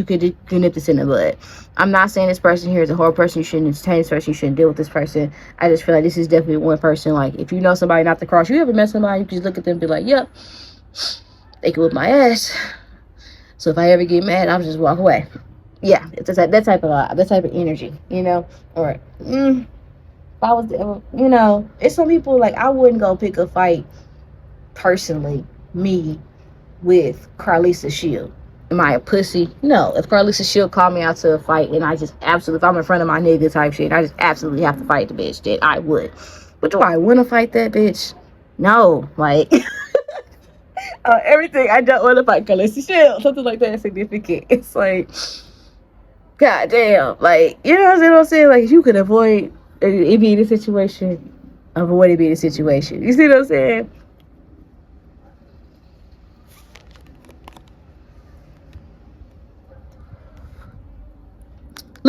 could nip this in the bud. I'm not saying this person here is a horrible person. You shouldn't entertain this person. You shouldn't deal with this person. I just feel like this is definitely one person. Like, if you know somebody not to cross, you ever met somebody, you can just look at them and be like, yep, they could whip my ass. So if I ever get mad, I'll just walk away. Yeah, it's that type of energy, you know. Or if I was, you know, it's some people, like, I wouldn't go pick a fight personally, me, with Carlisa Shield. Am I a pussy? No. If Carlisa Shield called me out to a fight and I just absolutely, if I'm in front of my nigga type shit, I just absolutely have to fight the bitch, then I would. But do I want to fight that bitch? No. Like, everything, I don't want to fight Carlisa Shield. Something like that is significant. It's like, god damn. Like, you know what I'm saying? Like, if you could avoid it being a situation, avoid it being a situation. You see what I'm saying?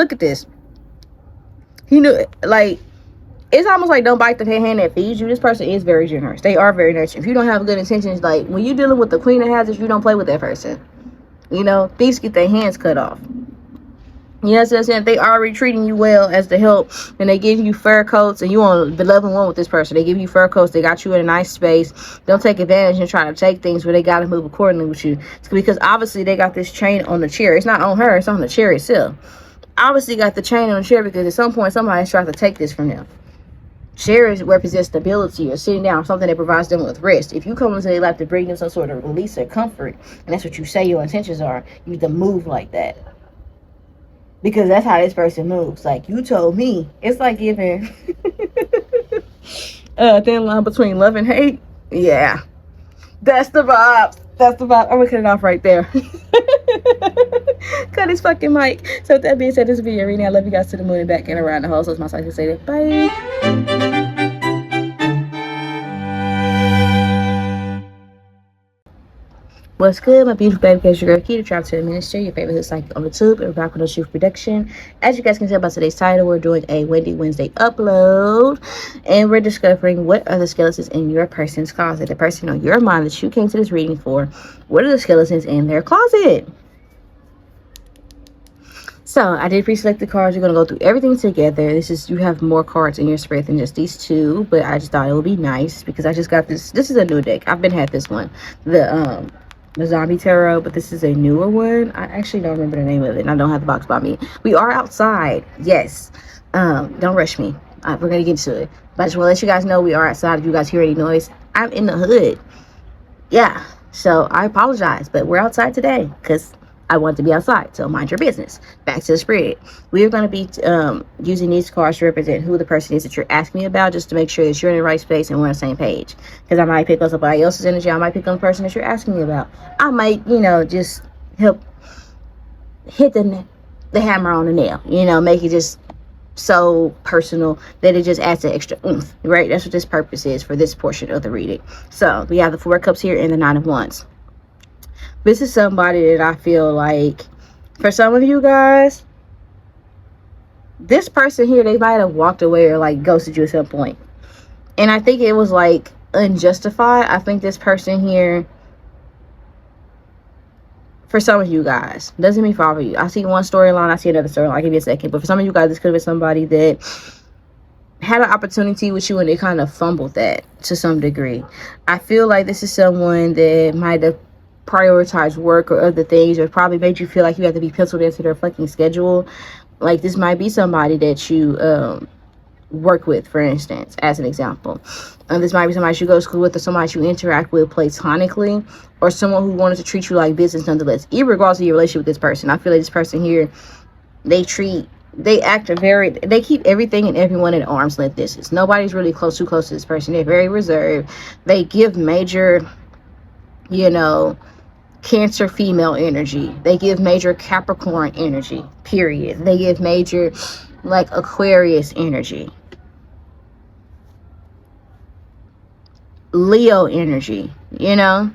Look at this. He knew, like, it's almost like don't bite the hand that feeds you. This person is very generous. They are very nurturing. If you don't have good intentions, like when you're dealing with the Queen of Hazards, you don't play with that person. You know, thieves get their hands cut off. You know what I'm saying? They already treating you well as the help, and they give you fur coats, and you on the level one with this person. They give you fur coats. They got you in a nice space. Don't take advantage and try to take things where they got to move accordingly with you. It's because obviously they got this chain on the chair. It's not on her. It's on the chair itself. Obviously got the chain on the chair because at some point somebody's trying to take this from them. Chair represents stability or sitting down, something that provides them with rest. If you come into their life to bring them some sort of release or comfort, and that's what you say your intentions are, you need to move like that. Because that's how this person moves. Like, you told me. It's like giving thin line between love and hate. Yeah. That's the vibe. That's the vibe. I'm gonna cut it off right there. Cut his fucking mic. So with that being said, this video reading. I love you guys to the moon and back and around the hole. So it's my side to say that. Bye. What's good, my beautiful baby? It's your girl 𝒮𝓂𝓒𝓂𝓅𝓈, Ministry, your favorite hood psychic on the tube, and we're back with a production. As you guys can tell by today's title, we're doing a Wendy Wednesday upload, and we're discovering what are the skeletons in your person's closet, the person on your mind that you came to this reading for. What are the skeletons in their closet? So I did pre-select the cards. You're gonna go through everything together. This is, you have more cards in your spread than just these two, but I just thought it would be nice because I just got this. This is a new deck. I've had this one, the zombie tarot, but this is a newer one. I actually don't remember the name of it, and I don't have the box by me. We are outside, yes. Don't rush me. We're gonna get to it, but I just want to let you guys know we are outside. If you guys hear any noise, I'm in the hood. Yeah, so I apologize, but we're outside today because I want to be outside, so mind your business. Back to the spread. We are going to be using these cards to represent who the person is that you're asking me about, just to make sure that you're in the right space and we're on the same page. Because I might pick up somebody else's energy. I might pick up the person that you're asking me about. I might, you know, just help hit the hammer on the nail. You know, make it just so personal that it just adds an extra oomph, right? That's what this purpose is for this portion of the reading. So we have the Four of Cups here and the Nine of Wands. This is somebody that I feel like, for some of you guys, this person here, they might have walked away or like ghosted you at some point. And I think it was like unjustified. I think this person here, for some of you guys, doesn't mean for all of you. I see one storyline, I see another storyline. I'll give you a second. But for some of you guys, this could have been somebody that had an opportunity with you and they kind of fumbled that to some degree. I feel like this is someone that might have prioritize work or other things, or probably made you feel like you have to be penciled into their fucking schedule. Like, this might be somebody that you work with, for instance, as an example. This might be somebody you go to school with, or somebody you interact with platonically, or someone who wanted to treat you like business nonetheless. Regardless of your relationship with this person, I feel like this person here, they keep everything and everyone at arm's length distance. Nobody's really too close to this person. They're very reserved. They give major, you know, Cancer female energy. They give major Capricorn energy, period. They give major, like, Aquarius energy, Leo energy, you know.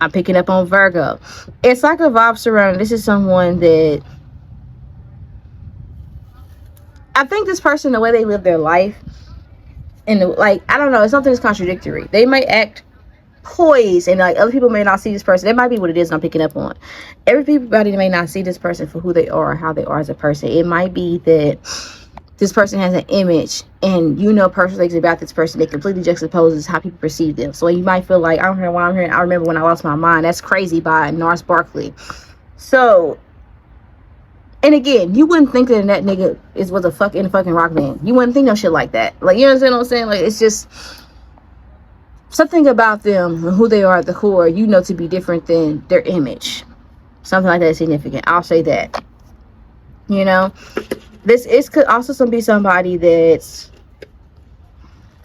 I'm picking up on Virgo. It's like a vibe surrounding. This is someone that, I think this person, the way they live their life, and like, I don't know, it's something that's contradictory. They might act poised, and like other people may not see this person. That might be what it is I'm picking up on. Everybody may not see this person for who they are or how they are as a person. It might be that this person has an image, and you know personal things about this person that completely juxtaposes how people perceive them. So you might feel like, I remember when I lost my mind. That's Crazy by Gnarls Barkley. So, and again, you wouldn't think that nigga was a fucking rock band. You wouldn't think no shit like that. Like, you understand what I'm saying? Like, it's just something about them and who they are at the core, you know, to be different than their image. Something like that is significant. I'll say that. You know, could also be somebody that's,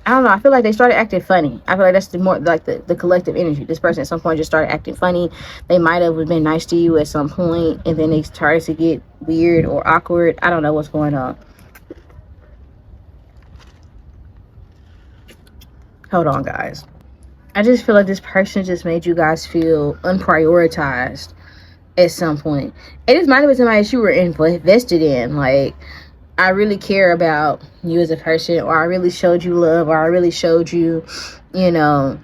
I don't know, I feel like they started acting funny. I feel like that's the more like the collective energy. This person at some point just started acting funny. They might have been nice to you at some point, and then they started to get weird or awkward. I don't know what's going on. Hold on, guys. I just feel like this person just made you guys feel unprioritized at some point. And this might have been somebody that you were invested in. Like, I really care about you as a person, or I really showed you love, or I really showed you, you know,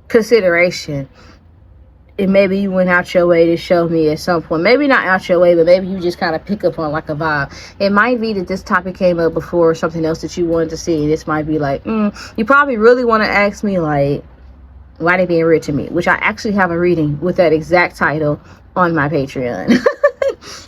consideration. And maybe you went out your way to show me at some point. Maybe not out your way, but maybe you just kind of pick up on like a vibe. It might be that this topic came up before, or something else that you wanted to see. This might be like, you probably really want to ask me, like, why they being rude to me? Which I actually have a reading with that exact title on my Patreon.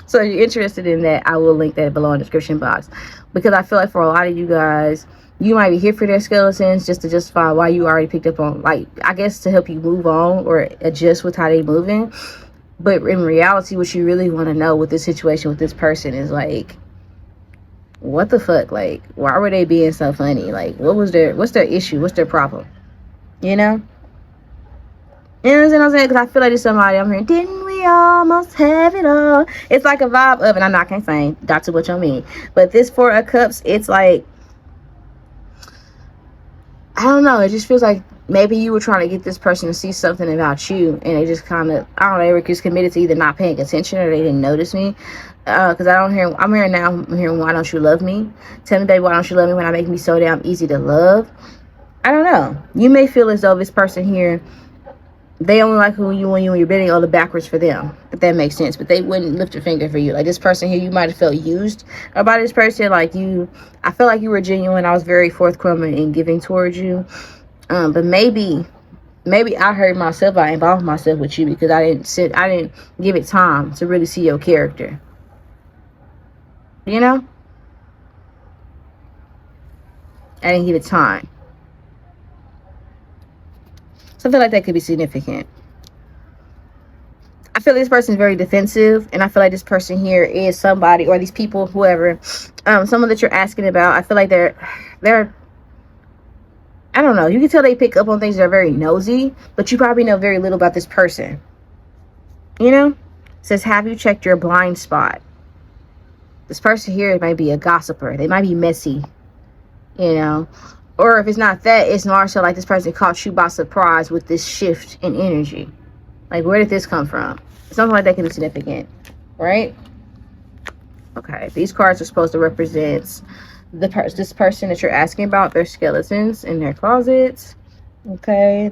So if you're interested in that, I will link that below in the description box. Because I feel like for a lot of you guys, you might be here for their skeletons just to justify why you already picked up on, like, I guess to help you move on or adjust with how they moving. But in reality, what you really want to know with this situation with this person is like, what the fuck? Like, why were they being so funny? Like, what's their issue? What's their problem? You know? You know what I'm saying? Because I feel like there's somebody I'm hearing, didn't we almost have it all? It's like a vibe of, and I'm not gonna say that's what you mean, but this Four of Cups, it's like, I don't know, it just feels like maybe you were trying to get this person to see something about you, and they just kind of, I don't know, they were just committed to either not paying attention or they didn't notice me. Because I'm hearing, why don't you love me? Tell me, baby, why don't you love me when I make me so damn easy to love? I don't know. You may feel as though this person here, they only like who you when you're bending all the backwards for them, if that makes sense. But they wouldn't lift a finger for you. Like, this person here, you might have felt used about this person. Like, I felt like you were genuine. I was very forthcoming in giving towards you. But maybe I hurt myself. I involved myself with you because I didn't give it time to really see your character. You know? I didn't give it time. So I feel like that could be significant. I feel this person is very defensive, and I feel like this person here is somebody, or these people, whoever, someone that you're asking about. I feel like they're I don't know, you can tell they pick up on things that are very nosy, but you probably know very little about this person. You know? It says, have you checked your blind spot? This person here might be a gossiper. They might be messy, you know. Or if it's not that, it's more so like this person caught you by surprise with this shift in energy. Like, where did this come from? Something like that can be significant, right? Okay, these cards are supposed to represent this person that you're asking about, their skeletons in their closets. Okay.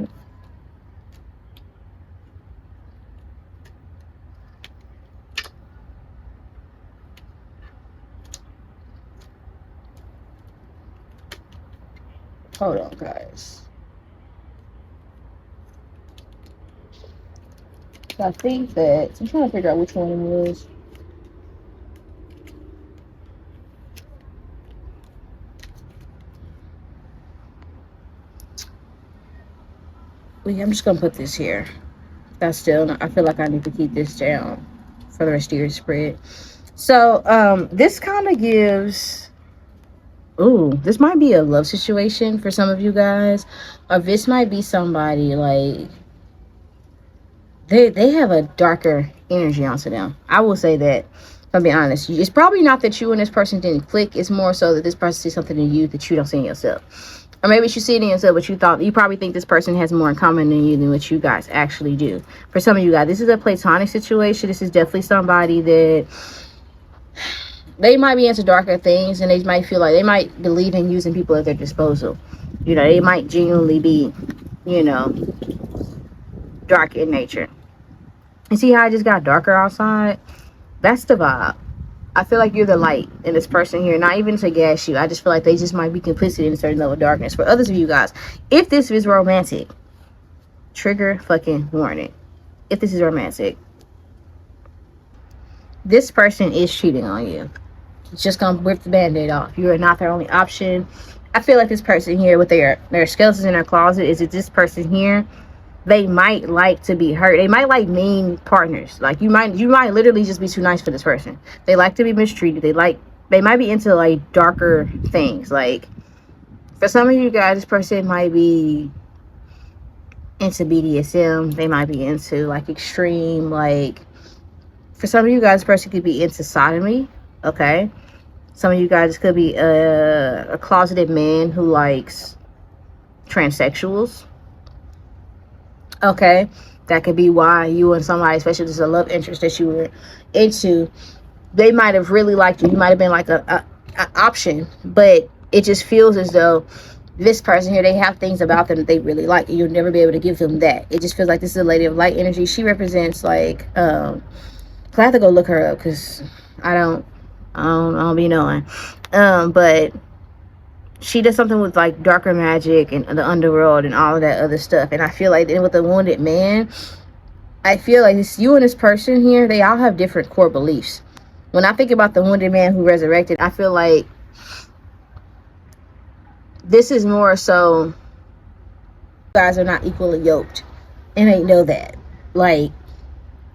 Hold on, guys. So I think that, I'm trying to figure out which one it was. I'm just gonna put this here. I feel like I need to keep this down for the rest of your spread. So this kind of gives, this might be a love situation for some of you guys, or this might be somebody like they have a darker energy onto them. I will say that, if I'm being honest. It's probably not that you and this person didn't click. It's more so that this person sees something in you that you don't see in yourself. Or maybe you see it in yourself, but you probably think this person has more in common than you than what you guys actually do. For some of you guys, this is a platonic situation. This is definitely somebody that they might be into darker things, and they might feel like they might believe in using people at their disposal. You know, they might genuinely be, you know, dark in nature. You see how I just got darker outside? That's the vibe. I feel like you're the light in this person here. Not even to gas you. I just feel like they just might be complicit in a certain level of darkness. For others of you guys, if this is romantic, trigger fucking warning. If this is romantic, this person is cheating on you. It's just gonna rip the band-aid off. You are not their only option. I feel like this person here with their skeletons in their closet is that this person here, they might like to be hurt. They might like mean partners. Like, you might literally just be too nice for this person. They like to be mistreated. They might be into like darker things. Like, for some of you guys, this person might be into BDSM. They might be into like extreme, like, for some of you guys, this person could be into sodomy. Okay, some of you guys could be a closeted man who likes transsexuals. Okay, That could be why you and somebody, especially if it's a love interest that you were into, they might have really liked you. You might have been like a option, but it just feels as though this person here, they have things about them that they really like, and you'll never be able to give them that. It just feels like this is a lady of light energy. She represents like I have to go look her up because I don't be knowing, but she does something with like darker magic and the underworld and all of that other stuff. And I feel like with the wounded man, I feel like it's you and this person here, they all have different core beliefs. When I think about the wounded man who resurrected, I feel like this is more so you guys are not equally yoked, and they know that. Like,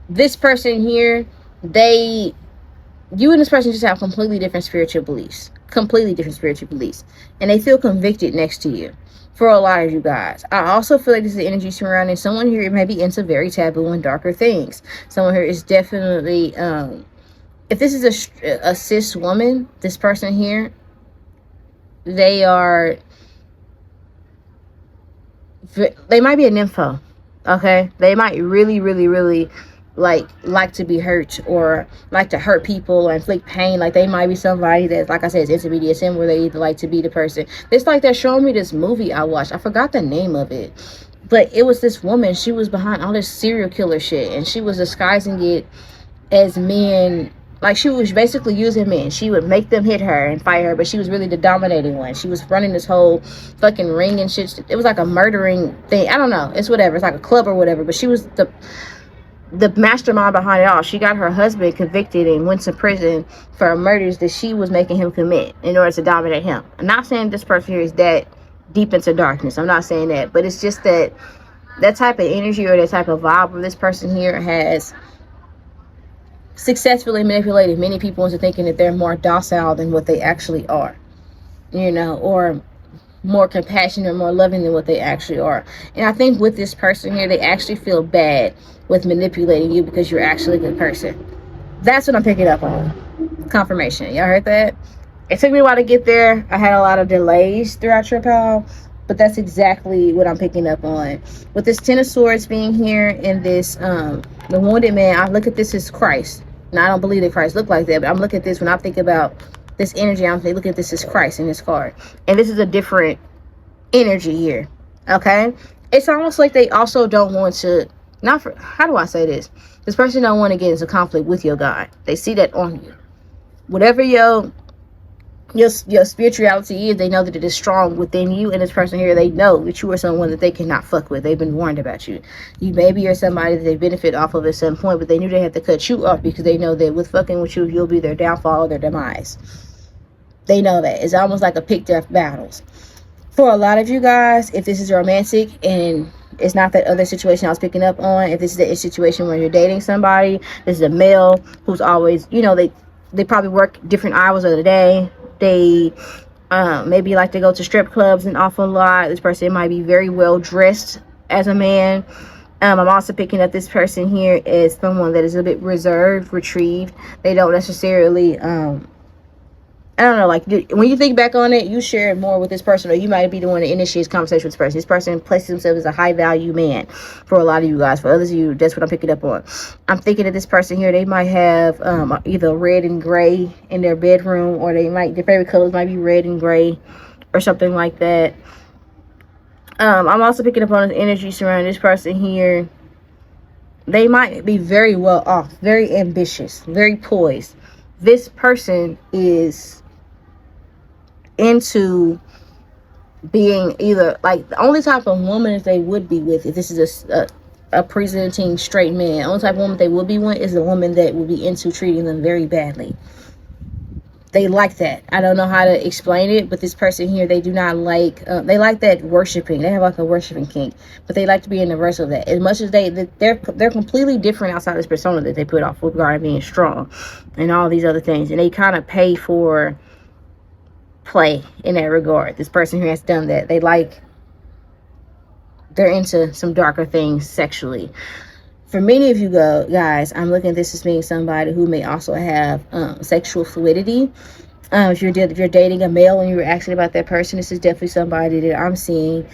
this person here, you and this person just have completely different spiritual beliefs, and they feel convicted next to you. For a lot of you guys, I also feel like this is the energy surrounding someone here maybe into very taboo and darker things. Someone here is definitely if this is a cis woman, this person here, they might be a nympho. Okay, they might really like to be hurt, or like to hurt people and inflict pain. Like, they might be somebody that, like I said, is into BDSM, where they either like to be the person. It's like they're showing me this movie I watched. I forgot the name of it, but it was this woman. She was behind all this serial killer shit, and she was disguising it as men. Like, she was basically using men. She would make them hit her and fight her, but she was really the dominating one. She was running this whole fucking ring and shit. It was like a murdering thing. I don't know. It's whatever. It's like a club or whatever. But she was the mastermind behind it all. She got her husband convicted and went to prison for murders that she was making him commit in order to dominate him. I'm not saying this person here is that deep into darkness. I'm not saying that. But it's just that type of energy or that type of vibe where this person here has successfully manipulated many people into thinking that they're more docile than what they actually are, you know, or more compassionate or more loving than what they actually are. And I think with this person here, they actually feel bad with manipulating you because you're actually a good person. That's what I'm picking up on. Confirmation. Y'all heard that? It took me a while to get there. I had a lot of delays throughout your pal, but that's exactly what I'm picking up on. With this Ten of Swords being here and this the wounded man, I look at this as Christ. Now, I don't believe that Christ looked like that, but I'm looking at this, when I think about this energy, I'm looking at this as Christ in this card. And this is a different energy here, okay? It's almost like they also don't want to, how do I say this? This person don't want to get into conflict with your God. They see that on you. Whatever your spirituality is, they know that it is strong within you. And this person here, they know that you are someone that they cannot fuck with. They've been warned about you. You maybe are somebody that they benefit off of at some point, but they knew they had to cut you off because they know that with fucking with you, you'll be their downfall or their demise. They know that. It's almost like a pick death battles. For a lot of you guys, if this is romantic and it's not that other situation I was picking up on, if this is a situation where you're dating somebody, this is a male who's always, you know, they probably work different hours of the day. They maybe like to go to strip clubs an awful lot. This person might be very well dressed as a man. I'm also picking up this person here as someone that is a bit reserved, retrieved. They don't necessarily I don't know, like, when you think back on it, you share it more with this person, or you might be the one that initiates conversation with this person. This person places himself as a high value man for a lot of you guys. For others of you, that's what I'm picking up on. I'm thinking that this person here, they might have either red and gray in their bedroom, or their favorite colors might be red and gray or something like that. I'm also picking up on the energy surrounding this person here. They might be very well off, very ambitious, very poised. This person is into being either, like, the only type of woman that they would be with, if this is a presenting straight man, the only type of woman they would be with is a woman that would be into treating them very badly. They like that. I don't know how to explain it, but this person here, they do not like, they like that worshiping. They have like a worshiping kink, but they like to be in the reverse of that. As much as they're completely different outside this persona that they put off regarding being strong and all these other things. And they kind of pay for play in that regard. This person who has done that, they're into some darker things sexually. For many of you guys, I'm looking at this as being somebody who may also have sexual fluidity. If you're dating a male and you're asking about that person, this is definitely somebody that I'm seeing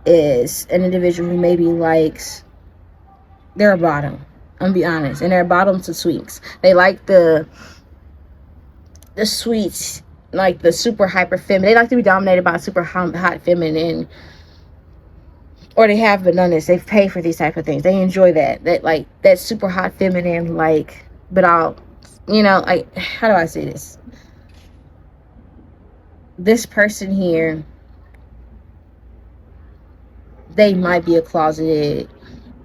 is an individual who maybe likes They're a bottom. I'm gonna be honest. And they're a bottom to sweets. They like the sweets, like the super hyper feminine. They like to be dominated by super hot feminine, or they have bananas. They pay for these type of things. They enjoy that like that super hot feminine, like, but I'll, you know, like, how do I say this? This person here, they might be a closeted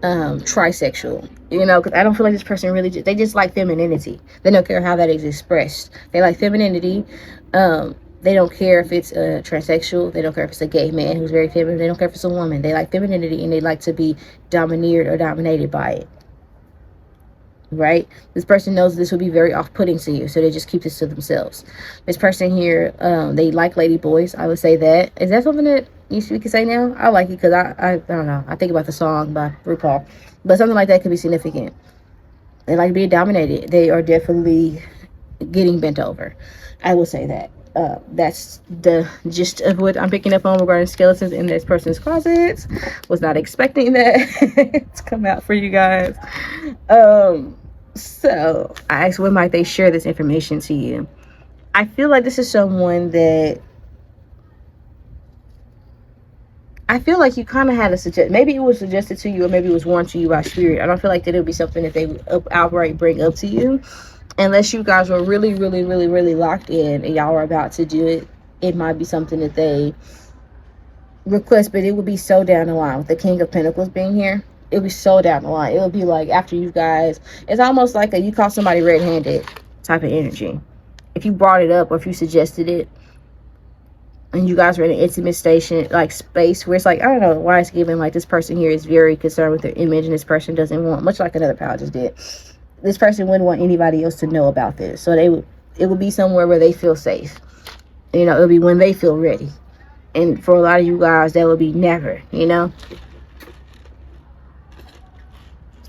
trisexual, you know, because I don't feel like this person really they just like femininity. They don't care how that is expressed. They like femininity. They don't care if it's a transsexual. They don't care if it's a gay man who's very feminine. They don't care if it's a woman. They like femininity, and they like to be domineered or dominated by it, right? This person knows this would be very off-putting to you, so they just keep this to themselves. This person here, they like lady boys. I would say that. Is that something that we can say now? I like it because I don't know. I think about the song by RuPaul, but something like that could be significant. They like being dominated. They are definitely getting bent over. I will say that. That's the gist of what I'm picking up on regarding skeletons in this person's closets. Was not expecting that to come out for you guys. So I asked, when might they share this information to you? I feel like this is someone that I feel like you kind of had a suggest. Maybe it was suggested to you, or maybe it was warned to you by spirit. I don't feel like that it would be something that they would outright bring up to you, unless you guys were really, really, really, really locked in and y'all were about to do it. It might be something that they request, but it would be so down the line with the King of Pentacles being here. It would be so down the line. It would be like after you guys, it's almost like you caught somebody red-handed type of energy. If you brought it up or if you suggested it, and you guys were in an intimate station, like space where it's like, I don't know why it's given like this person here is very concerned with their image, and this person doesn't want, much like another pal just did, this person wouldn't want anybody else to know about this. So it would be somewhere where they feel safe. You know, it would be when they feel ready. And for a lot of you guys, that would be never, you know?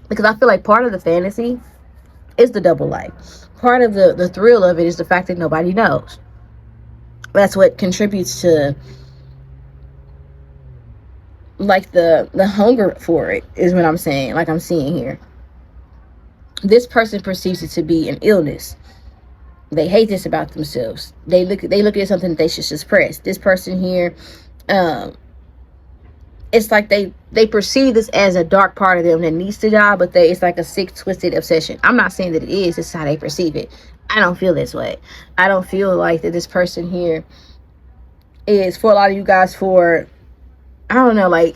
Because I feel like part of the fantasy is the double life. Part of the thrill of it is the fact that nobody knows. That's what contributes to, like, the hunger for it, is what I'm saying, like I'm seeing here. This person perceives it to be an illness. They hate this about themselves. They look at it as something that they should suppress. This person here, it's like they perceive this as a dark part of them that needs to die, but it's like a sick, twisted obsession. I'm not saying that it is. It's how they perceive it. I don't feel this way. I don't feel like that this person here is, for a lot of you guys, for, I don't know, like,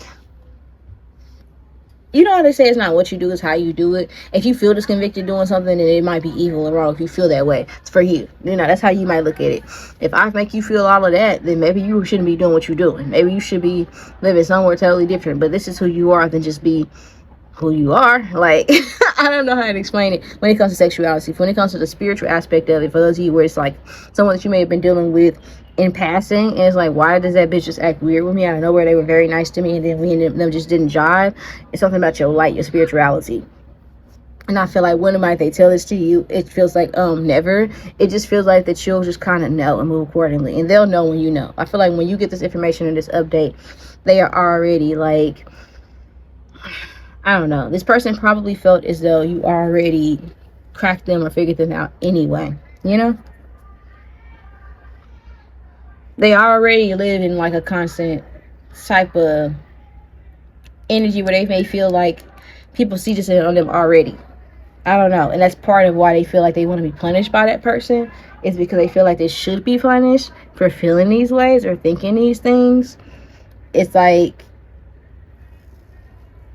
you know how they say it's not what you do, it's how you do it. If you feel disconvicted doing something, then it might be evil or wrong. If you feel that way, it's for you. You know, that's how you might look at it. If I make you feel all of that, then maybe you shouldn't be doing what you're doing. Maybe you should be living somewhere totally different. But this is who you are, then just be who you are. Like, I don't know how to explain it when it comes to sexuality. When it comes to the spiritual aspect of it, for those of you where it's like someone that you may have been dealing with in passing, and it's like, why does that bitch just act weird with me out of nowhere? They were very nice to me, and then them just didn't jive. It's something about your light, your spirituality. And I feel like, when might they tell this to you? It feels like never. It just feels like that you'll just kind of know and move accordingly, and they'll know when you know. I feel like when you get this information and this update, they are already like, I don't know, this person probably felt as though you already cracked them or figured them out anyway, you know? They already live in like a constant type of energy where they may feel like people see this on them already. I don't know. And that's part of why they feel like they want to be punished by that person, is because they feel like they should be punished for feeling these ways or thinking these things. It's like,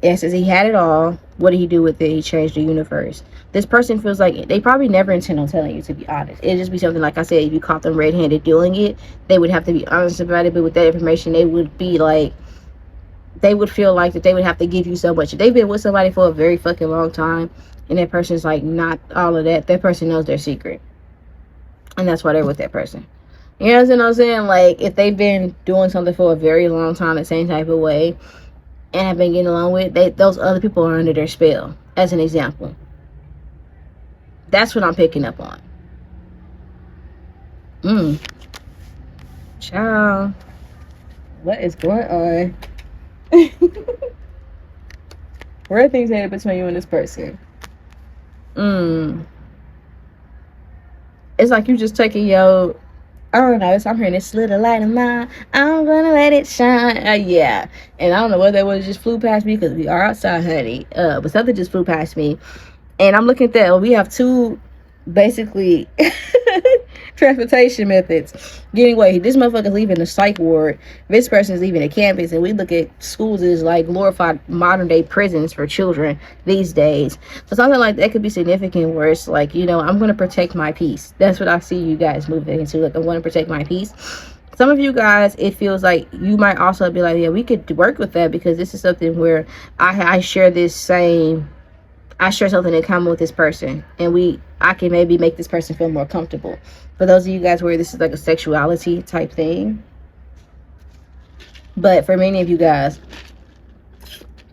yeah, says he had it all. What did he do with it? He changed the universe. This person feels like they probably never intend on telling you, to be honest. It'd just be something, like I said, if you caught them red-handed doing it, they would have to be honest about it. But with that information, they would be like, they would feel like that they would have to give you so much. If they've been with somebody for a very fucking long time, and that person's like not all of that, that person knows their secret. And that's why they're with that person. You know what I'm saying? Like, if they've been doing something for a very long time the same type of way, and have been getting along with, those other people are under their spell, as an example. That's what I'm picking up on. Ciao. What is going on? Where are things headed between you and this person? It's like you just taking your, I don't know, I'm hearing this little light of mine, I'm gonna let it shine. Yeah. And I don't know whether it was just flew past me because we are outside, honey. But something just flew past me. And I'm looking at that. We have two basically transportation methods. Anyway, this motherfucker's leaving the psych ward. This person's leaving the campus, and we look at schools as like glorified modern day prisons for children these days. So something like that could be significant, where it's like, you know, I'm going to protect my peace. That's what I see you guys moving into. Like, I want to protect my peace. Some of you guys, it feels like you might also be like, yeah, we could work with that, because this is something where I share this same, I share something in common with this person, and I can maybe make this person feel more comfortable. For those of you guys where this is like a sexuality type thing, but for many of you guys,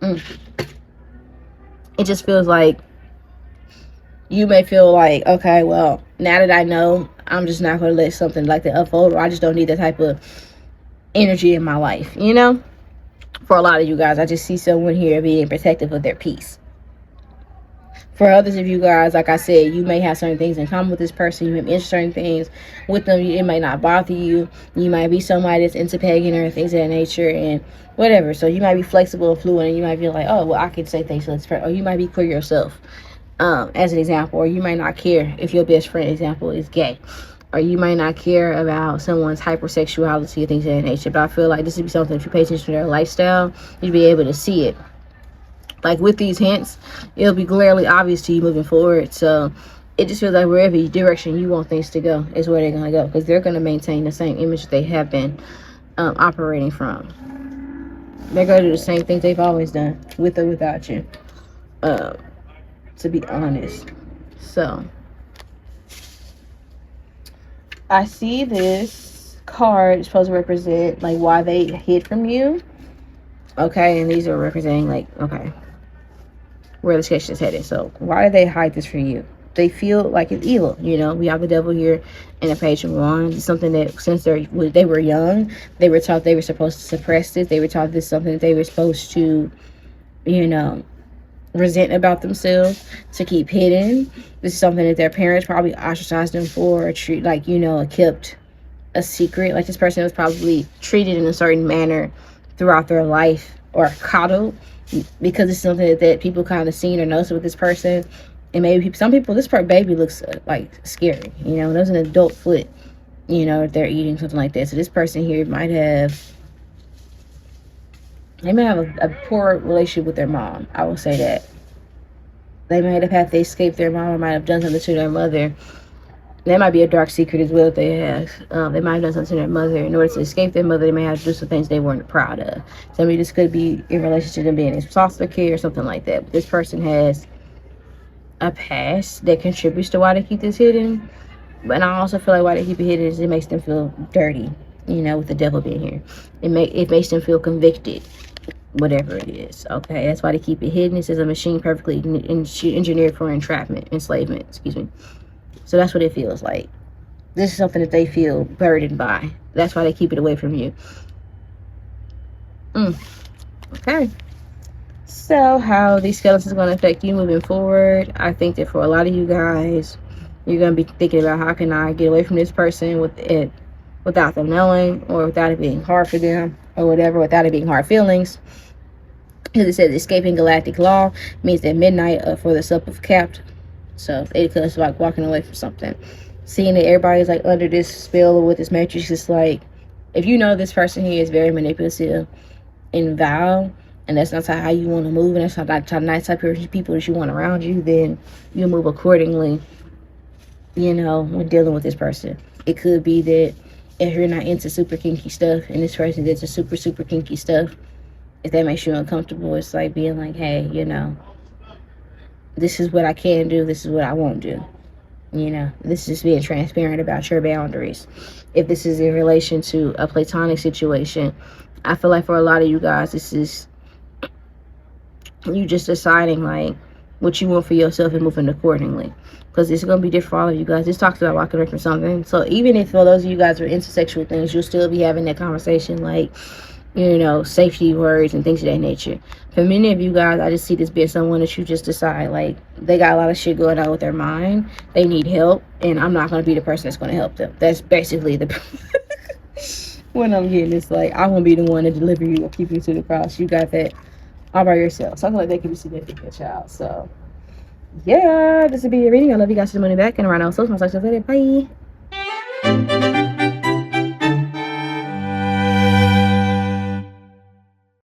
it just feels like you may feel like, okay, well, now that I know, I'm just not going to let something like that unfold, or I just don't need that type of energy in my life, you know? For a lot of you guys, I just see someone here being protective of their peace. For others of you guys, like I said, you may have certain things in common with this person. You may be into certain things with them. It may not bother you. You might be somebody that's into pagan or things of that nature and whatever. So you might be flexible and fluid, and you might be like, oh, well, I can say things to this person. Or you might be queer yourself, as an example. Or you might not care if your best friend, example, is gay. Or you might not care about someone's hypersexuality or things of that nature. But I feel like this would be something, if you pay attention to their lifestyle, you'd be able to see it. Like with these hints, it'll be glaringly obvious to you moving forward. So it just feels like wherever direction you want things to go is where they're going to go, because they're going to maintain the same image they have been operating from. They're going to do the same things they've always done, with or without you, to be honest. So I see this card is supposed to represent like why they hid from you. Okay, and these are representing like, okay, where the sketch is headed. So why do they hide this from you? They feel like it's evil. You know, we have the devil here in a page of wands. It's something that since they were young, they were taught they were supposed to suppress this. They were taught this is something that they were supposed to, you know, resent about themselves, to keep hidden. This is something that their parents probably ostracized them for, or treat like, you know, kept a secret. Like this person was probably treated in a certain manner throughout their life, or coddled, because it's something that people kind of seen or noticed with this person. And maybe some people, this part baby looks like scary, you know, there's an adult foot, you know, if they're eating something like that. So this person here might have, they may have a poor relationship with their mom. I will say that. They might have had to escape their mom, or might have done something to their mother. That might be a dark secret as well that they have. They might have done something to their mother. In order to escape their mother, they may have to do some things they weren't proud of. So I mean, this could be in relation to them being in foster care or something like that. But this person has a past that contributes to why they keep this hidden. But I also feel like why they keep it hidden is it makes them feel dirty, you know, with the devil being here. It makes them feel convicted, whatever it is. Okay, that's why they keep it hidden. It says a machine perfectly engineered for enslavement, excuse me. So that's what it feels like. This is something that they feel burdened by. That's why they keep it away from you. Okay. So how these skeletons are going to affect you moving forward. I think that for a lot of you guys, you're going to be thinking about, how can I get away from this person without them knowing, or without it being hard for them, or whatever, without it being hard feelings. As it says, escaping galactic law means that midnight for the sub of capped. So it's like walking away from something. Seeing that everybody's like under this spell or with this matrix, it's like, if you know this person here is very manipulative and vile, and that's not how you want to move, and that's not the nice type of people that you want around you, then you move accordingly, you know, when dealing with this person. It could be that if you're not into super kinky stuff, and this person is into super kinky stuff, if that makes you uncomfortable, it's like being like, hey, you know, this is what I can do, this is what I won't do. You know, this is just being transparent about your boundaries. If this is in relation to a platonic situation, I feel like for a lot of you guys, this is you just deciding like what you want for yourself and moving accordingly. Because it's going to be different for all of you guys. This talks about walking away from something. So even if for those of you guys are into sexual things, you'll still be having that conversation like, you know, safety words and things of that nature. For many of you guys, I just see this being someone that you just decide, like, they got a lot of shit going on with their mind. They need help, and I'm not going to be the person that's going to help them. That's basically the when I'm getting this, like, I won't be the one to deliver you or keep you to the cross. You got that all by yourself. So I feel like that could be significant, child. So yeah, this will be your reading. I love you guys to the money back, and around also my social later. Bye.